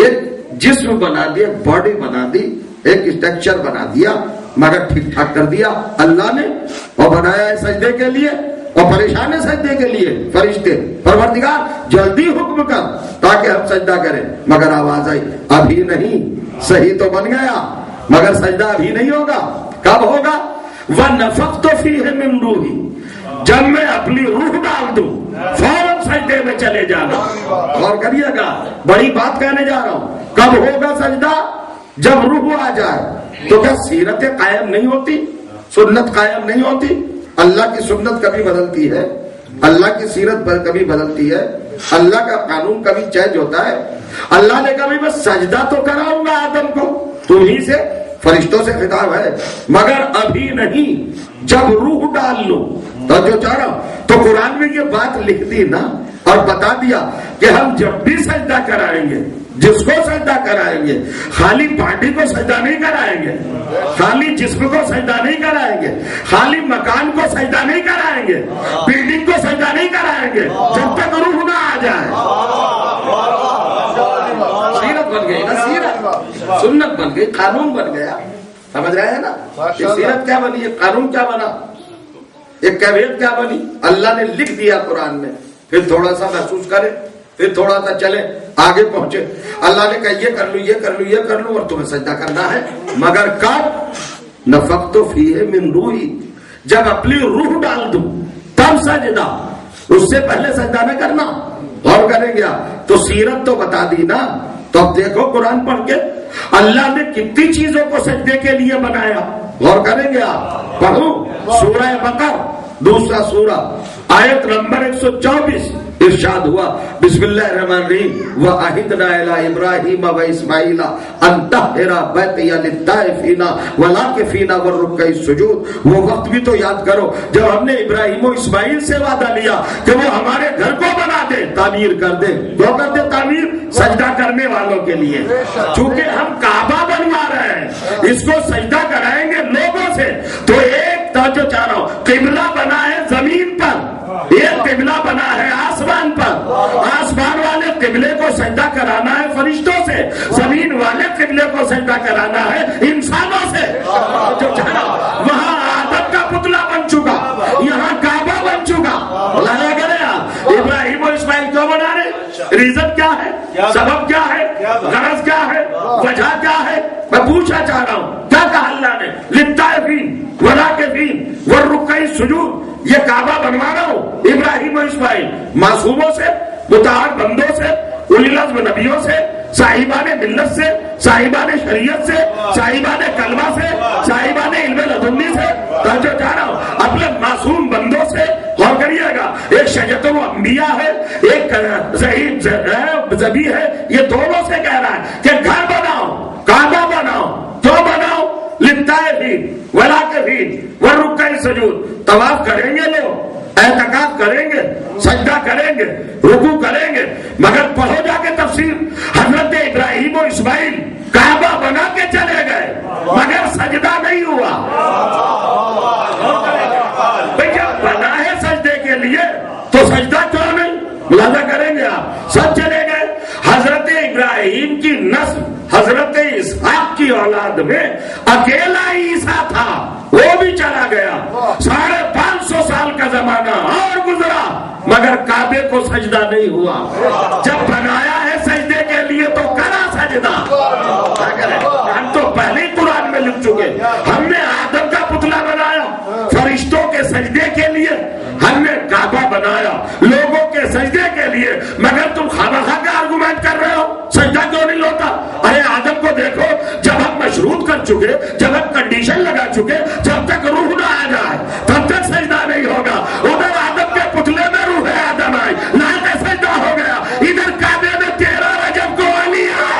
ایک جسم بنا دیا، باڈی بنا دی، ایک اسٹرکچر بنا دیا، مگر ٹھیک ٹھاک کر دیا اللہ نے. اور بنایا ہے سجدے کے لیے، اور پریشان ہے سجدے کے لیے فرشتے. پروردگار جلدی حکم کر تاکہ ہم سجدہ کریں. مگر آواز آئی ابھی نہیں. صحیح تو بن گیا مگر سجدہ ابھی نہیں ہوگا. کب ہوگا؟ وَنَفَخْتُ فِيهِ مِن رُوحِي، جب میں اپنی روح ڈال دوں فوراً سجدے میں چلے جانا. غور کریے گا، بڑی بات کہنے جا رہا ہوں. کب ہوگا سجدہ؟ جب روح آ جائے. تو کیا سیرت قائم نہیں ہوتی، سنت قائم نہیں ہوتی؟ اللہ کی سنت کبھی بدلتی ہے، اللہ کی سیرت کبھی بدلتی ہے، اللہ کا قانون کبھی چینج ہوتا ہے. اللہ نے کبھی بس سجدہ تو کراؤں گا آدم کو، تمہیں سے، فرشتوں سے خطاب ہے، مگر ابھی نہیں، جب روح ڈال لو. تو جو چاہ رہا ہوں تو قرآن میں یہ بات لکھ دی نا، اور بتا دیا کہ ہم جب بھی سجدہ کرائیں گے، جس کو سجدہ کرائیں گے، خالی باڈی کو سجدہ نہیں کرائیں گے، خالی جسم کو سجدہ نہیں کرائیں گے، خالی مکان کو سجدہ نہیں کرائیں گے، بلڈنگ کو سجدہ نہیں کرائیں گے جب تک روح نہ آ جائے. سیرت بن گئی نا، سیرت سنت بن گئی، قانون بن گیا. سمجھ رہے ہیں نا؟ یہ سیرت کیا بنی، یہ قانون کیا بنا، ایک کیفیت کیا بنی. اللہ نے لکھ دیا قرآن میں، پھر تھوڑا سا محسوس کرے، پھر تھوڑا سا چلے، آگے پہنچے. اللہ نے کہا یہ کر لوں، یہ کر لوں، یہ کر لوں، اور تمہیں سجدہ کرنا ہے. مگر کب؟ نفخت فیہ من روحی، جب اپنی روح ڈال دوں تب سجدہ، اس سے پہلے سجدہ نہ کرنا. غور کریں گے آپ تو سیرت تو بتا دی نا. تو اب دیکھو قرآن پڑھ کے اللہ نے کتنی چیزوں کو سجدے کے لیے بنایا. غور کریں گے آپ. پڑھو سورہ بقرہ، دوسرا سورہ، آیت نمبر 124. ارشاد ہوا بسم اللہ الرحمن الرحیم وَعَهِدْنَا إِلَىٰ إِبْرَاهِيمَ وَإِسْمَاعِيلَ أَن طَهِّرَ بَيْتِيَ لِلطَّائِفِينَ وَالْعَاكِفِينَ وَالرُّكَّعِ السُّجُودِ. وہ وقت بھی تو یاد کرو جب ہم نے ابراہیم و اسماعیل سے وعدہ لیا کہ وہ ہمارے گھر کو بنا دے، تعمیر کر دے. کیوں کر دے تعمیر؟ سجدہ کرنے والوں کے لیے. چونکہ ہم کعبہ بنوا رہے ہیں، اس کو سجدہ کرائیں گے لوگوں سے. تو ایک توجہ چاہ رہا ہوں، قبلہ بنا ہے زمین پر، ایک قبلہ بنا ہے آسمان پر. آسمان والے قبلے کو سجدہ کرانا ہے فرشتوں سے، زمین والے قبلے کو سجدہ کرانا ہے انسانوں سے. جو وہاں آدم کا پتلا بن چکا، یہاں کعبہ بن چکا. اللہ نے کہا ابراہیم و اسماعیل کیوں بنا رہے؟ ریزن کیا ہے، سبب کیا ہے، غرض کیا ہے، وجہ کیا ہے؟ میں پوچھنا چاہ رہا ہوں. کیا کہا اللہ نے؟ للطائفین والعاکفین والرکع السجود. یہ کعبہ بنوا رہا ہوں ابراہیم و اسماعیل، معصوموں سے، مطہر بندوں سے، اولی العزم نبیوں سے، صاحبان ملت سے، صاحبان شریعت سے، صاحبان کلمہ سے، صاحبان علم لدنی سے. توجہ چاہ رہا ہوں اپنے معصوم بندوں سے. غور کریے گا، ایک شجرۃ الانبیاء ہے، ایک زبی ہے. یہ دونوں سے کہہ رہا ہے کہ گھر بناؤ، کعبہ بناؤ. کیوں بناؤ؟ للطائفین والعاکفین والرکع السجود. طواف کریں گے لوگ، اعتکاف کریں گے، سجدہ کریں گے، رکوع کریں گے. مگر پڑھو جا کے تفسیر. حضرت ابراہیم و اسماعیل ملاحظہ کریں گے آپ، سب چلے گئے۔ حضرت ابراہیم کی نسل حضرت اسحاق کی اولاد میں اکیلا عیسیٰ تھا، وہ بھی چلا گیا۔ 550 سال کا زمانہ اور گزرا مگر کعبے کو سجدہ نہیں ہوا۔ جب بنایا ہے سجدے کے لیے تو کرا سجدہ۔ ہم تو پہلے ہی قرآن میں لکھ چکے، ہم نے آدم کا پتلا بنایا فرشتوں کے سجدے کے لیے، ہم نے کعبہ بنایا لوگوں کے سجدے کے لیے، مگر تم خواہ کا آرگومنٹ کر رہے ہو سجدہ کیوں نہیں ہوتا؟ ارے آدم کو دیکھو، جب ہم مشروط کر چکے، جب ہم کنڈیشن لگا چکے، جب تک روح نہ آ جائے تب تک سجدہ نہیں ہوگا۔ ادھر آدم کے پتلے میں روح آدم آئی، نہ سجدہ ہو گیا، ادھر کعبے میں 13 رجب کو علی آئے۔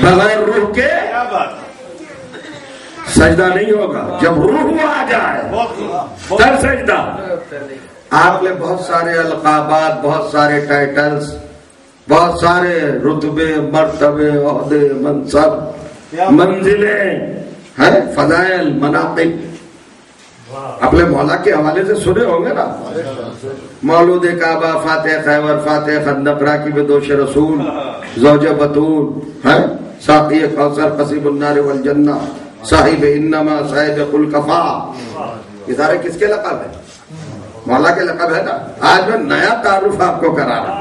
بغیر روح کے سجدہ نہیں ہوگا، جب روح آ جائے تب سجدہ۔ آپ نے بہت سارے القابات، بہت سارے ٹائٹلز، بہت سارے رتبے، مرتبے، عہدے، منصب، منزلیں، فضائل، مناقب اپنے مولا کے حوالے سے سنے ہوں گے نا۔ مولود کعبہ، فاتح خیبر، فاتح خندق، راکب دوش رسول، زوج بطول، ساقی کوثر، قصیب النار والجنہ، صاحب انما، صاحب قل کفا، یہ سارے کس کے لقب ہیں؟ مولا کے لقب ہے نا۔ آج میں نیا تعارف آپ کو کرا رہا ہوں،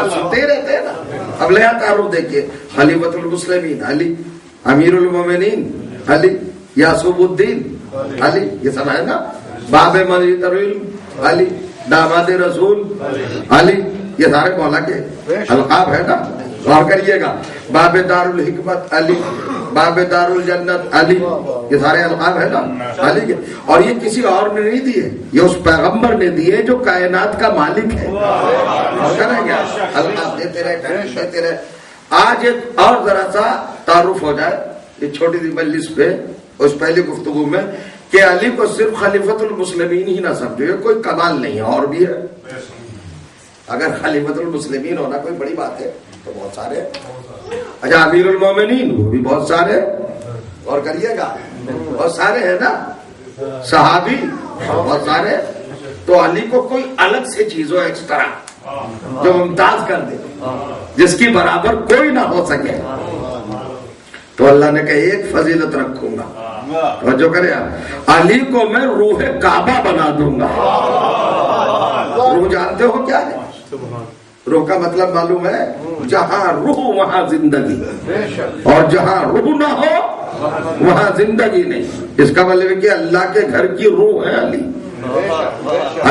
سنتے رہتے ہیں نا۔ اب نیا تعارف دیکھیے، خلیفۃ المسلمین علی، امیر المومنین علی، یعصوب الدین علی، یہ سب ہے نا۔ باب مزید العلم علی، داماد رسول علی، یہ سارے مولا کے القاب ہے نا۔ غور کریے گا، باب دار الحکمت علی، باب دار الجنت علی، یہ سارے القاب ہے نا علی کے۔ اور یہ کسی اور نے نہیں دیے، یہ اس پیغمبر نے دیے جو کائنات کا مالک ہے۔ القاب دیتے رہے۔ آج ایک اور ذرا سا تعارف ہو جائے یہ چھوٹی سی مجلس پہ، اس پہلی گفتگو میں، کہ علی کو صرف خلیفۃ المسلمین ہی نہ سمجھو، یہ کوئی کمال نہیں ہے، اور بھی ہے۔ اگر خلیفۃ المسلمین ہونا کوئی بڑی بات ہے تو بہت سارے، اچھا امیر المومنین وہ بھی بہت سارے، اور کریے گا بہت سارے ہیں نا، صحابی بہت سارے۔ تو علی کو کوئی الگ سے چیز ہو ایکسٹرا جو ممتاز کر دے، جس کی برابر کوئی نہ ہو سکے، تو اللہ نے کہا ایک فضیلت رکھوں گا، توجہ کرے آپ، علی کو میں روح کعبہ بنا دوں گا۔ روح جانتے ہو کیا ہے؟ روح کا مطلب معلوم ہے؟ جہاں روح وہاں زندگی، اور جہاں روح نہ ہو وہاں زندگی نہیں۔ اس کا مطلب ہے کہ اللہ کے گھر کی روح ہے علی،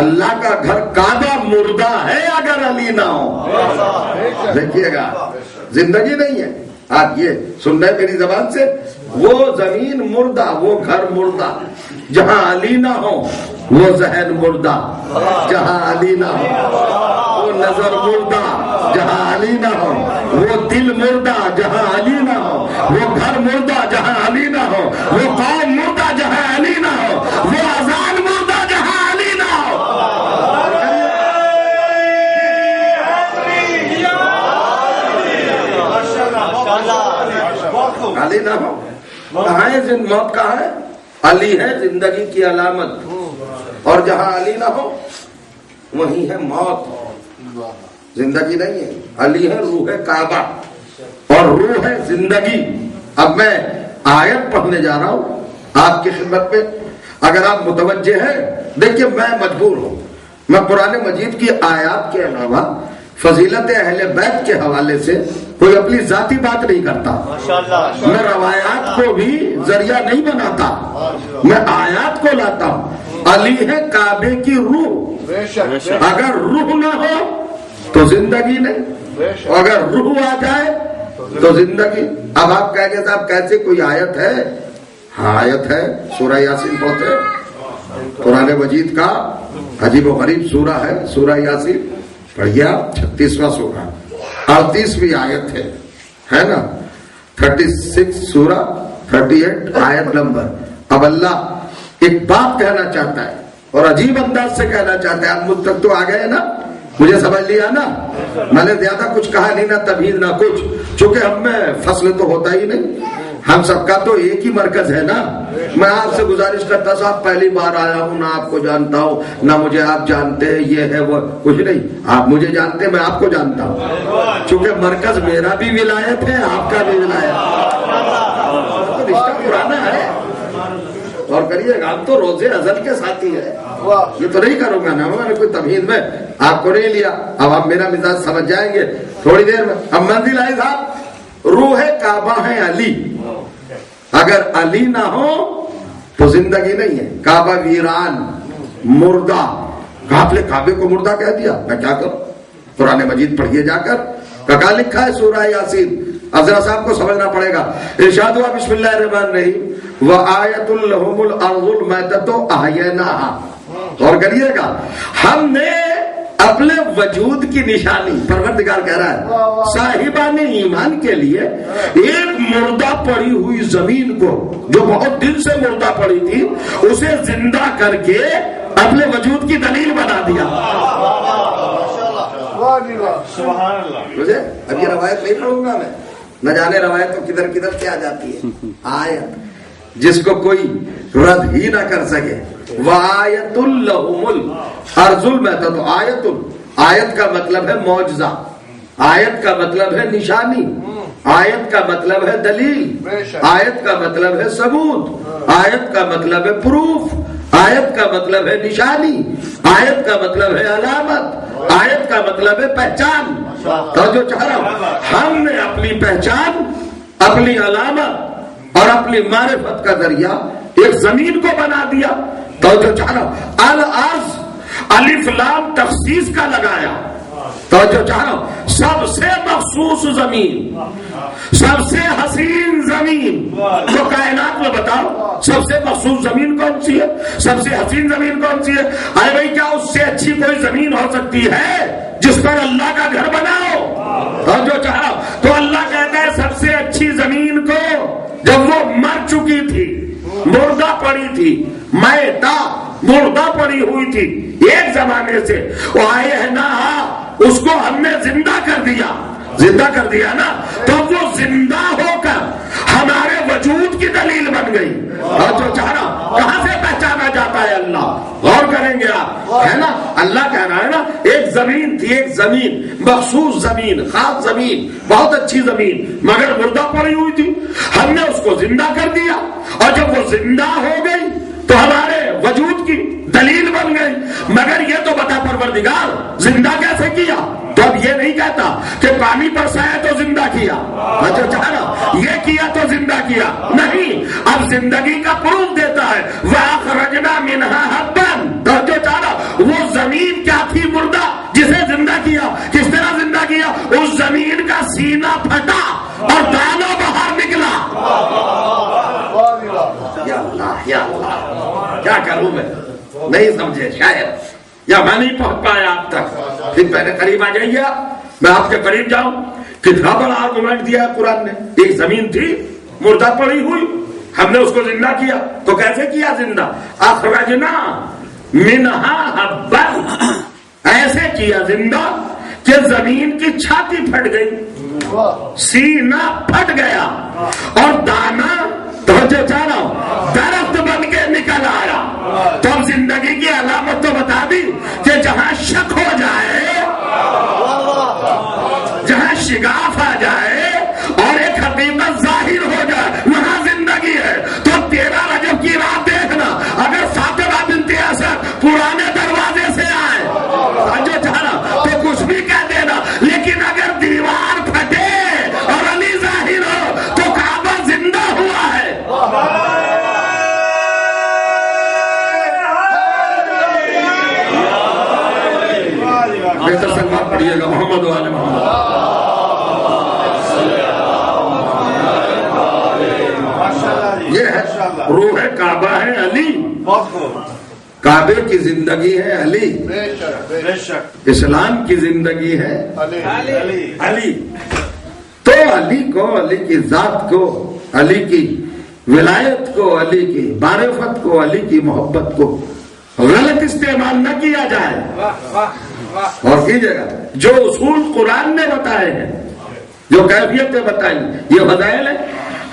اللہ کا گھر کعبہ مردہ ہے اگر علی نہ ہو۔ دیکھیے گا زندگی نہیں ہے۔ آپ یہ سن رہے میری زبان سے، وہ زمین مردہ، وہ گھر مردہ، جہاں علی نہ ہو وہ ذہن مردہ، جہاں علی نہ ہو وہ نظر مردہ، جہاں علی نہ ہو وہ دل مردہ، جہاں علی نہ ہو وہ گھر مردہ، جہاں علی نہ ہو وہ قوم مردہ، جہاں علی نہ ہو وہ اذان مردہ، جہاں علی نہ ہو۔ علی نہ ہو کہاں ہے؟ موت کہاں ہے؟ علی ہے زندگی کی علامت، اور جہاں علی نہ ہو وہیں ہے موت، زندگی نہیں ہے۔ علی ہے روح کعبہ اور روح ہے زندگی۔ اب میں آیت پڑھنے جا رہا ہوں آپ کی خدمت میں، اگر آپ متوجہ ہیں دیکھیے، میں مجبور ہوں، میں قرآن مجید کی آیات کے علاوہ فضیلت اہل بیت کے حوالے سے کوئی اپنی ذاتی بات نہیں کرتا، میں روایات کو بھی ذریعہ نہیں بناتا، میں آیات کو لاتا ہوں۔ علی ہے کعبے کی روح، اگر روح نہ ہو تو زندگی نہیں، اگر روح آ جائے تو زندگی۔ اب آپ کہیں گے صاحب کیسے، کوئی آیت ہے؟ ہاں آیت ہے، سورہ یاسین پڑھتے ہیں، قرآن مجید کا عجیب و غریب سورہ ہے سورہ یاسین. پڑھیے آپ 36واں سورہ 38ویں آیت ہے نا 36 سورہ 38 آیت نمبر. اب اللہ ایک بات کہنا چاہتا ہے اور عجیب انداز سے کہنا چاہتا ہے. آپ مجھ تک تو آ گئے نا, مجھے سمجھ لیا نا, میں نے زیادہ کچھ کہا نہیں, نہ تمہید نہ کچھ, چونکہ ہم میں فصل تو ہوتا ہی نہیں, ہم سب کا تو ایک ہی مرکز ہے نا. میں آپ سے گزارش کرتا صاحب پہلی بار آیا ہوں, نہ آپ کو جانتا ہوں نہ مجھے آپ جانتے ہیں, یہ ہے وہ کچھ نہیں. آپ مجھے جانتے میں آپ کو جانتا ہوں, چونکہ مرکز میرا بھی ولایت ہے آپ کا بھی ولایت ہے, رشتہ پرانا ہے. اور کریے گا, ہم تو روزے ازل کے ساتھی ہیں. یہ تو نہیں کروں گا نا میں نے کوئی تمہید میں آپ کو نہیں لیا. اب آپ میرا مزاج سمجھ جائیں گے تھوڑی دیر میں. اب منزل آئی صاحب, روح کعبہ ہے علی, اگر علی نہ ہو تو زندگی نہیں ہے. کعبہ ویران مردہ, آپ نے کعبے کو مردہ کہہ دیا, میں کیا کروں. قرآن مجید پڑھیے جا کر, کہا لکھا ہے سورہ یاسین. اب ذرا صاحب کو سمجھنا پڑے گا. ارشاد ہوا بسم اللہ الرحمن الرحیم وآیۃ لہم الارض المیتۃ احییناھا. اور کریے گا, ہم نے اپنے وجود کی نشانی, پروردگار کہہ رہا ہے صاحبان ایمان کے لیے ایک مردہ پڑی ہوئی زمین کو جو بہت دن سے مردہ پڑی تھی اسے زندہ کر کے اپنے وجود کی دلیل بنا دیا. مجھے اب یہ روایت نہیں پڑھوں گا میں, نہ جانے روایت تو کدھر کدھر سے آ جاتی ہے. آیت جس کو کوئی رد ہی نہ کر سکے. وآیۃ لہم الارض المیتۃ. آیت کا مطلب ہے معجزہ, آیت کا مطلب ہے نشانی, آیت کا مطلب ہے دلیل, آیت کا مطلب ہے ثبوت, آیت کا مطلب ہے پروف, آیت کا مطلب ہے نشانی, آیت کا مطلب ہے علامت, آیت کا مطلب ہے پہچان. توجہ چاہ رہا ہوں, ہم نے اپنی پہچان, اپنی علامت اور اپنی معرفت کا ذریعہ ایک زمین کو بنا دیا. توجہ چاہ رہا ہوں, الارض الف لام تخصیص کا لگایا. توجہ چاہ رہا ہوں, سب سے مخصوص زمین, سب سے حسین زمین جو کائنات میں بتاؤ سب سے مخصوص زمین کون سی ہے, سب سے حسین زمین کون سی ہے؟ ارے بھائی کیا اس سے اچھی کوئی زمین ہو سکتی ہے جس پر اللہ کا گھر بناؤ؟ توجہ چاہ رہا ہوں, تو اللہ کہتا ہے سب سے اچھی زمین کو جب وہ مر چکی تھی, مردہ پڑی تھی, میتہ مردہ پڑی ہوئی تھی ایک زمانے سے, وہ آئے ہیں نا, اس کو ہم نے زندہ کر دیا, زندہ کر دیا نا, تو وہ زندہ ہو کر ہمارے وجود کی دلیل بن گئی. اور جو چاہنا کہاں سے پہچانا جاتا ہے اللہ, غور کریں گے آپ, ہے نا. اللہ کہہ رہا ہے نا ایک زمین تھی, ایک زمین مخصوص زمین, خاص زمین, بہت اچھی زمین, مگر مردہ پڑی ہوئی تھی, ہم نے اس کو زندہ کر دیا, اور جب وہ زندہ ہو گئی تو ہمارے وجود کی دلیل بن گئی. مگر یہ تو بتا پروردگار زندہ کیسے کیا؟ تو اب یہ نہیں کہتا کہ پانی برسایا تو زندہ کیا, اچھا چاہنا یہ کیا تو زندہ کیا, نہیں. اب زندگی کا پروف دیتا ہے, وَأَخْرَجْنَا مِنْهَا حَبًّا. تو جو چاہنا وہ زمین کیا تھی مردہ جسے زندہ کیا, کس طرح زندہ کیا؟ اس زمین کا سینہ پھٹا اور دانا باہر نکلا. یا اللہ یا اللہ, کیا کروں میں, نہیں سمجھے شاید, یا میں نہیں پہنچ پایا آپ تک. پھر پہلے قریب آ جائیے آپ, میں آپ کے قریب جاؤں. کتنا بڑا آرگومنٹ دیا ہے قرآن نے. ایک زمین تھی مردہ پڑی ہوئی, ہم نے اس کو زندہ کیا. تو کیسے کیا زندہ؟ اخرجنا منہا حبا, ایسے کیا زندہ کہ زمین کی چھاتی پھٹ گئی, سینہ پھٹ گیا, اور دانا توجہ چاہ رہا ہوں درخت بن کے نکل آیا. تو اب زندگی کی علامت تو بتا دی کہ جہاں شک ہو جائے, جہاں شگاف آ جائے اور ایک حقیقت ظاہر ہو جائے وہاں زندگی ہے. تو 13 رجب کی رات دیکھنا, اگر فاطمہ بنت اسد پرانے دروازے سے آئے جو چاہنا تو کچھ بھی کہہ دینا, لیکن اگر دیوار پھٹے اور علی ظاہر ہو تو کعبہ زندہ ہوا ہے. بہتر سلمان پڑھیے گا محمد والے محمد. یہ ہے روح کعبہ ہے علی, کعبے کی زندگی ہے علی، بے شک اسلام کی زندگی ہے علی۔ تو علی کو، علی کی ذات کو، علی کی ولایت کو، علی کی معرفت کو، علی کی محبت کو غلط استعمال نہ کیا جائے۔ اور کیجیے گا جو اصول قرآن نے بتائے ہیں، جو کیفیتیں بتائی، یہ فضائل ہے۔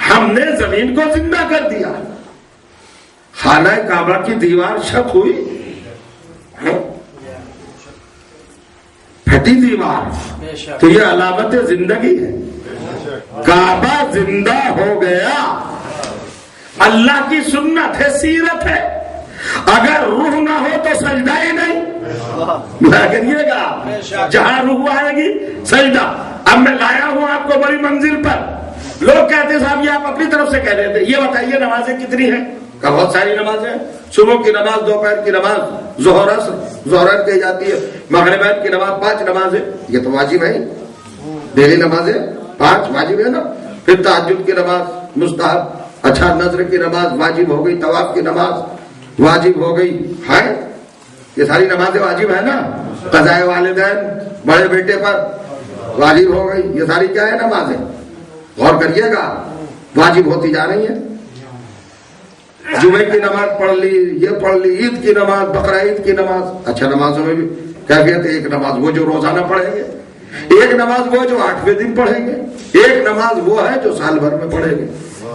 ہم نے زمین کو زندہ کر دیا، خانہ کعبہ کی دیوار شق ہوئی، پھٹی دیوار، تو یہ علامت زندگی ہے۔ کعبہ زندہ ہو گیا، اللہ کی سنت ہے، سیرت ہے۔ اگر روح نہ ہو تو سجدہ ہی نہیں، کریے گا جہاں روح آئے گی سجدہ۔ اب میں لایا ہوں آپ کو بڑی منزل پر، لوگ کہتے ہیں صاحب یہ آپ اپنی طرف سے کہہ رہے تھے، یہ بتائیے نمازیں کتنی ہیں؟ کہ بہت ساری نمازیں ہیں، صبح کی نماز، دوپہر کی نماز، ظہر کہی جاتی ہے، مغرب کی نماز، 5 نمازیں، یہ تو واجب ہے، ڈیلی نمازیں 5 واجب ہے نا۔ پھر تہجد کی نماز مستحب، اچھا نذر کی نماز واجب ہو گئی، طواف کی نماز واجب ہو گئی ہے، یہ ساری نمازیں واجب ہے نا۔ قضاء والدین بڑے بیٹے پر واجب ہو گئی، یہ ساری کیا ہے نمازیں، غور کریے گا، واجب ہوتی جا رہی ہیں۔ جمعے کی نماز پڑھ لی، یہ پڑھ لی، عید کی نماز، بقرہ عید کی نماز، اچھا نمازوں میں بھی کیفیت ہے۔ ایک نماز وہ جو روزانہ پڑھیں گے، ایک نماز وہ جو 8ویں دن پڑھیں گے، ایک نماز وہ ہے جو سال بھر میں پڑھیں گے،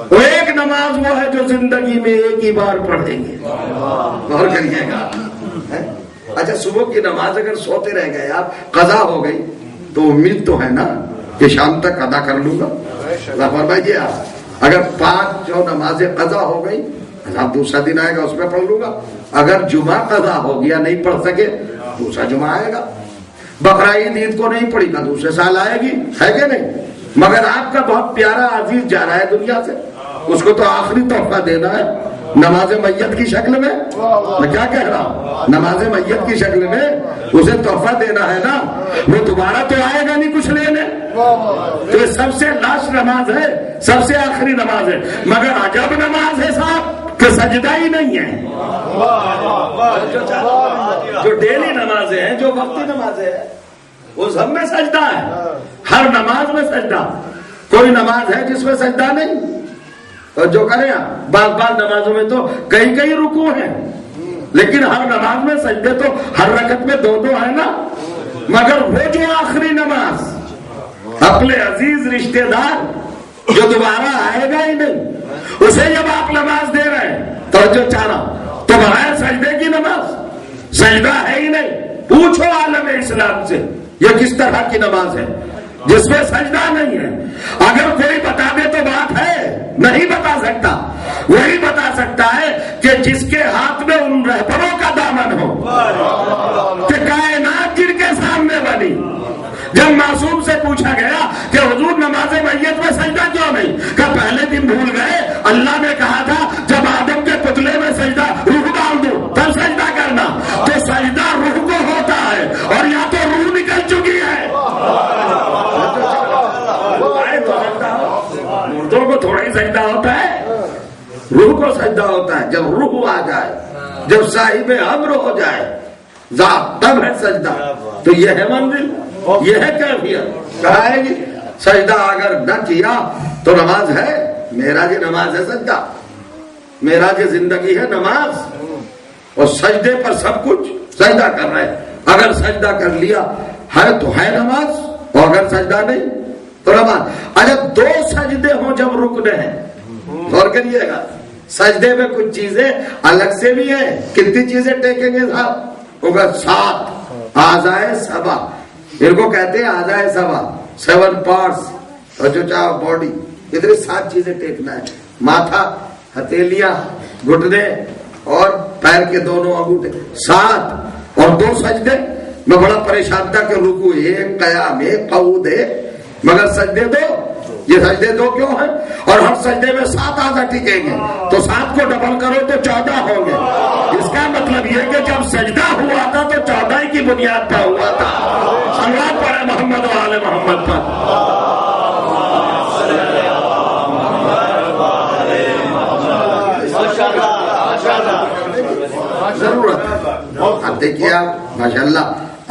اور ایک نماز وہ ہے جو زندگی میں ایک ہی بار پڑھیں گے۔ غور کریے گا۔ اچھا صبح کی نماز اگر سوتے رہ گئے آپ، قضا ہو گئی، تو امید تو ہے نا کہ شام تک ادا کر لوں گا۔ فرمائیے آپ، اگر 5 جو نمازیں قضا ہو گئی، آپ دوسرا دن آئے گا اس میں پڑھ لوں گا۔ اگر جمعہ قضا ہو گیا، نہیں پڑھ سکے، دوسرا جمعہ آئے گا۔ بقرہ عید کو نہیں پڑھی گا، دوسرے سال آئے گی، ہے کہ نہیں؟ مگر آپ کا بہت پیارا عزیز جا رہا ہے دنیا سے، اس کو تو آخری تحفہ دینا ہے نماز میت کی شکل میں۔ میں کیا کہہ رہا ہوں، نماز میت کی شکل میں اسے تحفہ دینا ہے نا، وہ دوبارہ تو آئے گا نہیں کچھ لینے، تو یہ سب سے لاسٹ نماز ہے، سب سے آخری نماز ہے۔ مگر عجب نماز ہے صاحب کہ سجدہ ہی نہیں ہے۔ جو ڈیلی نمازیں ہیں، جو وقتی نمازیں ہیں، وہ سب میں سجدہ ہے، ہر نماز میں سجدہ۔ کوئی نماز ہے جس میں سجدہ نہیں؟ اور جو کریں بعض نمازوں میں تو کئی رکوع ہیں، لیکن ہر نماز میں سجدے تو ہر رکعت میں 2 ہے نا۔ مگر وہ جو آخری نماز، اپنے عزیز رشتہ دار جو دوبارہ آئے گا ہی نہیں، اسے جب آپ نماز دے رہے ہیں، توجہ چاہنا، تو بغیر سجدے کی نماز، سجدہ ہے ہی نہیں۔ پوچھو عالم اسلام سے یہ کس طرح کی نماز ہے جس میں سجدہ نہیں ہے؟ اگر کوئی بتا دے تو بات ہے، نہیں بتا سکتا۔ وہی بتا سکتا ہے کہ جس کے ہاتھ میں ان رہبروں کا دامن ہو کہ کائنات جن کے سامنے بنی۔ جب معصوم سے پوچھا گیا کہ حضور نماز میت میں سجدہ کیوں نہیں، کہ پہلے دن بھول گئے، اللہ نے کہا تھا جب آدم کے پتلے میں سجدہ روح ڈال دو تب سجدہ کرنا، تو سجدہ روح کو ہوتا ہے، اور یا تو روح نکل چکی ہے۔ مردوں کو تھوڑا ہی سجدہ ہوتا ہے، روح کو سجدہ ہوتا ہے جب روح آ جائے، جب صاحب امر ہو جائے ذات، تب ہے سجدہ۔ تو یہ ہے منزل، یہ ہے کیفیت۔ کہا ہے کہ سجدہ اگر نہ کیا تو نماز ہے، معراج نماز ہے سجدہ، معراج زندگی ہے نماز، اور سجدے پر سب کچھ سجدہ کر رہے ہیں۔ اگر سجدہ کر لیا ہے تو ہے نماز، اور اگر سجدہ نہیں تو نماز۔ اگر 2 سجدے ہوں جب رکن ہیں، غور کریے گا، سجدے میں کچھ چیزیں الگ سے بھی ہیں۔ کتنی چیزیں ٹیکیں گے صاحب؟ ہوگا 7 اعضائے سبع، ان کو کہتے ہیں اعضائے سبع، 7 پارٹس، اور جو چاہو باڈی، اتنی 7 چیزیں ٹیکنا ہے۔ ماتھا، ہتھیلیاں، گھٹنے اور پیر کے دونوں انگوٹھے، 7، اور 2 سجدے۔ میں بڑا پریشان تھا کہ رکوع 1، قیام 1، قعود 1، مگر سجدے 2۔ یہ سجدے 2 کیوں ہیں؟ اور ہر سجدے میں 7 اعضاء ٹکیں گے، تو 7 کو ڈبل کرو تو 14 ہوں گے۔ اس کا مطلب یہ کہ جب سجدہ ہوا تھا تو 14 کی بنیاد پر ہوا تھا۔ صلوات پڑھے محمد و آل محمد پر۔ ضرورت دیکھیے آپ ماشاءاللہ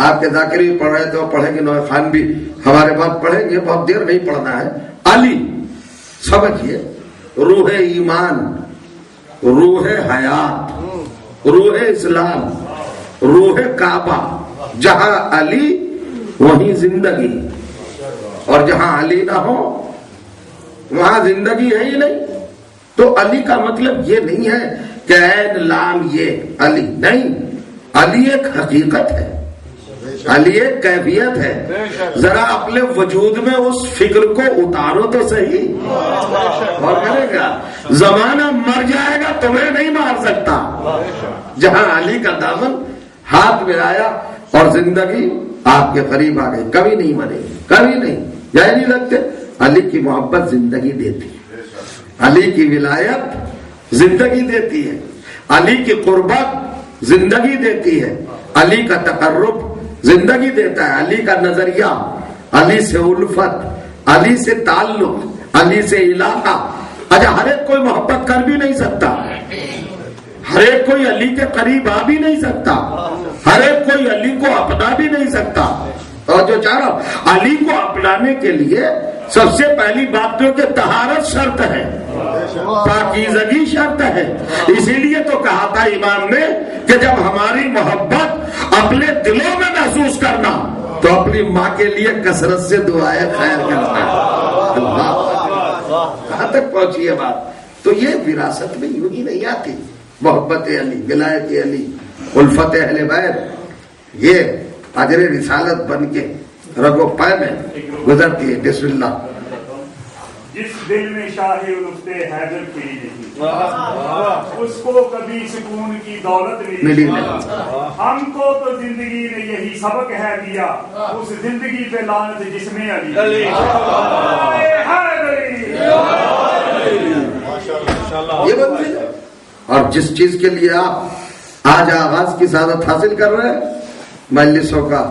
آپ کے ذاکر بھی پڑھ رہے تھے اور پڑھیں گے نوح خان بھی ہمارے بعد پڑھیں گے, بہت دیر نہیں پڑھنا ہے. علی سمجھیے روح ایمان, روح حیات, روح اسلام, روح کعبہ. جہاں علی وہیں زندگی, اور جہاں علی نہ ہو وہاں زندگی ہے ہی نہیں. تو علی کا مطلب یہ نہیں ہے کہ عین لام یہ علی نہیں, علی ایک حقیقت ہے, علی ایک کیفیت ہے. ذرا اپنے وجود میں اس فکر کو اتارو تو صحیح. اور کرے گا زمانہ مر جائے گا تمہیں نہیں مار سکتا. جہاں علی کا دامن ہاتھ میں آیا اور زندگی آپ کے قریب آ گئی, کبھی نہیں مرے گی, کبھی نہیں. یہی نہیں لگتے علی کی محبت زندگی دیتی ہے, علی کی ولایت زندگی دیتی ہے, علی کی قربت زندگی دیتی ہے, علی کا تقرب زندگی دیتا ہے, علی کا نظریہ, علی سے الفت, علی سے تعلق, علی سے علاقہ. اچھا ہر ایک کوئی محبت کر بھی نہیں سکتا, ہر ایک کوئی علی کے قریب آ بھی نہیں سکتا, ہر ایک کوئی علی کو اپنا بھی نہیں سکتا. اور جو چاہ رہا علی کو اپنانے کے لیے سب سے پہلی بات تو کہ طہارت شرط ہے, پاکیزگی شرط ہے. اسی لیے تو کہا تھا امام نے کہ جب ہماری محبت اپنے دلوں میں محسوس کرنا تو اپنی ماں کے لیے کثرت سے دعائیں خیر کرنا. کہاں تک پہنچی ہے بات؟ تو یہ وراثت میں یوں ہی نہیں آتی. محبت علی, ولایت علی, الفت اہل بیت, یہ اجر رسالت بن کے رگو پائے میں گزرتی ہے. بسم اللہ. جس دل میں شاہ الفت حیدر کی نہیں اس کو کبھی سکون کی دولت ملی نہیں. ہم کو تو زندگی نے یہی سبق ہے دیا, اس زندگی پہ لعنت جس میں علی. یہ بنتی ہے. اور جس چیز کے لیے آپ آج آغاز کی سعادت حاصل کر رہے ہیں, مجلسوں کا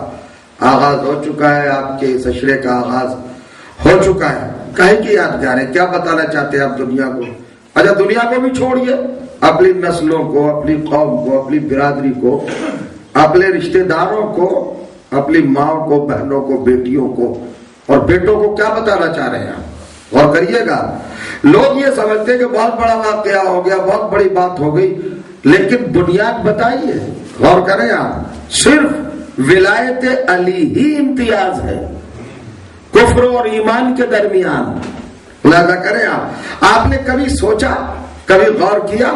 آغاز ہو چکا ہے, آپ کے اس اشرے کا آغاز ہو چکا ہے. کہیں کی یادگار ہے, کیا بتانا چاہتے ہیں آپ دنیا کو؟ اچھا دنیا کو بھی چھوڑیے, اپنی نسلوں کو, اپنی قوم کو, اپنی برادری کو, اپنے رشتہ داروں کو, اپنی ماں کو, بہنوں کو, بیٹیوں کو اور بیٹوں کو کیا بتانا چاہ رہے ہیں آپ؟ غور کریے گا. لوگ یہ سمجھتے ہیں کہ بہت بڑا واقعہ ہو گیا, بہت بڑی بات ہو گئی, لیکن بنیاد بتائیے. غور کریں آپ, صرف ولایت علی ہی امتیاز ہے کفر اور ایمان کے درمیان. لہذا کریں آپ نے کبھی سوچا, کبھی غور کیا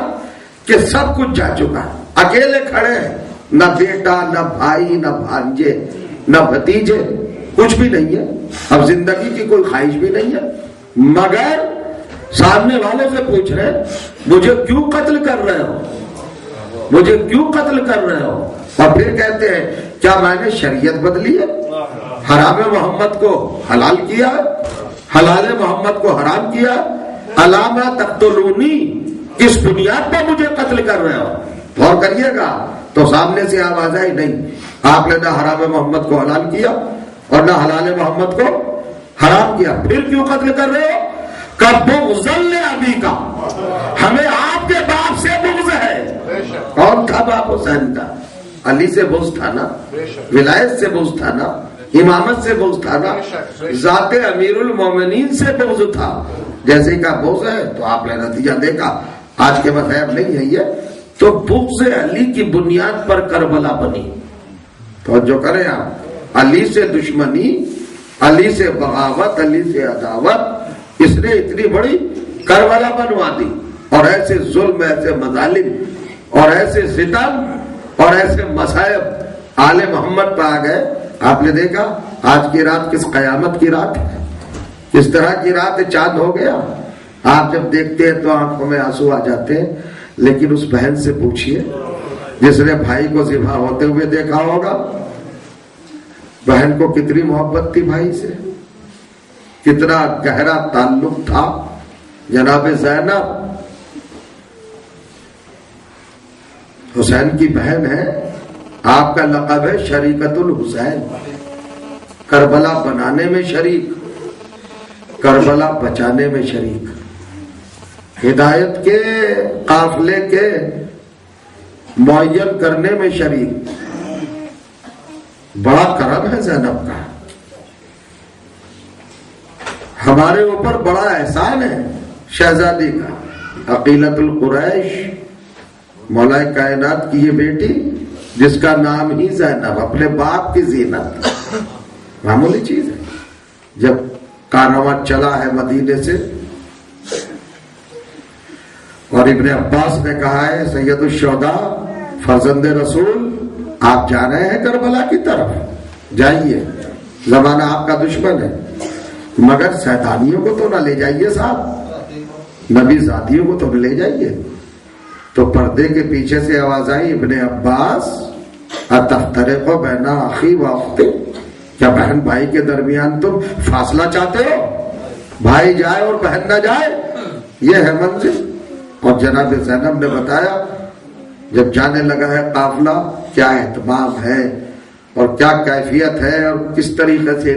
کہ سب کچھ جا چکا, اکیلے کھڑے ہیں, نہ بیٹا, نہ بھائی, نہ بھانجے, نہ بھتیجے, کچھ بھی نہیں ہے. اب زندگی کی کوئی خواہش بھی نہیں ہے, مگر سامنے والوں سے پوچھ رہے مجھے کیوں قتل کر رہے ہو, مجھے کیوں قتل کر رہے ہو؟ اور پھر کہتے ہیں کیا میں نے شریعت بدلی ہے, حرام محمد کو حلال کیا, حلال محمد کو حرام کیا, علامہ تقتلونی, کس بنیاد پر مجھے قتل کر رہے ہو؟ غور کریے گا تو سامنے سے آواز آئی نہیں, آپ نے نہ حرام محمد کو حلال کیا اور نہ حلال محمد کو حرام کیا, پھر کیوں قتل کر رہے ہو؟ بغضاً لأبی کا, ہمیں آپ کے باپ سے بغض ہے. کون تھا باپ حسین کا؟ علی سے بغض تھا نا, ولایت سے بغض تھا نا, امامت سے بغض تھا نا, ذات امیر المومنین سے بغض تھا. جیسے کا بغض ہے تو آپ نے نتیجہ دیکھا, آج کے مذہب نہیں ہے یہ, تو بغض علی کی بنیاد پر کربلا بنی. تو جو کریں آپ, علی سے دشمنی, علی سے بغاوت, علی سے عداوت, اس نے اتنی بڑی کربلا بنوا دی. اور ایسے ظلم, ایسے مظالم اور ایسے ستم اور ایسے مصائب آل محمد پہ آ گئے. آپ نے دیکھا آج کی رات کس قیامت کی رات ہے, کس طرح کی رات ہے, چاند ہو گیا. آپ جب دیکھتے ہیں تو آنکھوں میں آنسو آ جاتے ہیں. لیکن اس بہن سے پوچھئے جس نے بھائی کو ذبح ہوتے ہوئے دیکھا ہوگا, بہن کو کتنی محبت تھی بھائی سے, کتنا گہرا تعلق تھا. جناب زینب حسین کی بہن ہے, آپ کا لقب ہے شریکت الحسین, کربلا بنانے میں شریک, کربلا بچانے میں شریک, ہدایت کے قافلے کے معین کرنے میں شریک, بڑا کرم ہے زینب کا، ہمارے اوپر بڑا احسان ہے شہزادی کا، عقیلۃ القریش، مولا کائنات کی یہ بیٹی جس کا نام ہی زینب، اپنے باپ کی زینت، معمولی چیز ہے۔ جب کارواں چلا ہے مدینے سے اور ابن عباس نے کہا ہے سید الشہداء فرزند رسول آپ جا رہے ہیں کربلا کی طرف، جائیے، زمانہ آپ کا دشمن ہے، مگر سیدانیوں کو تو نہ لے جائیے صاحب، نبی ذاتیوں کو تو لے جائیے۔ تو پردے کے پیچھے سے آواز آئی ابن عباس اتفترق بین اخی و اختی، کیا بہن بھائی کے درمیان تم فاصلہ چاہتے ہو، بھائی جائے اور بہن نہ جائے، یہ ہے منزل۔ اور جناب زینب نے بتایا جب جانے لگا ہے قافلہ کیا اہتمام ہے اور کیا کیفیت ہے اور کس طریقے سے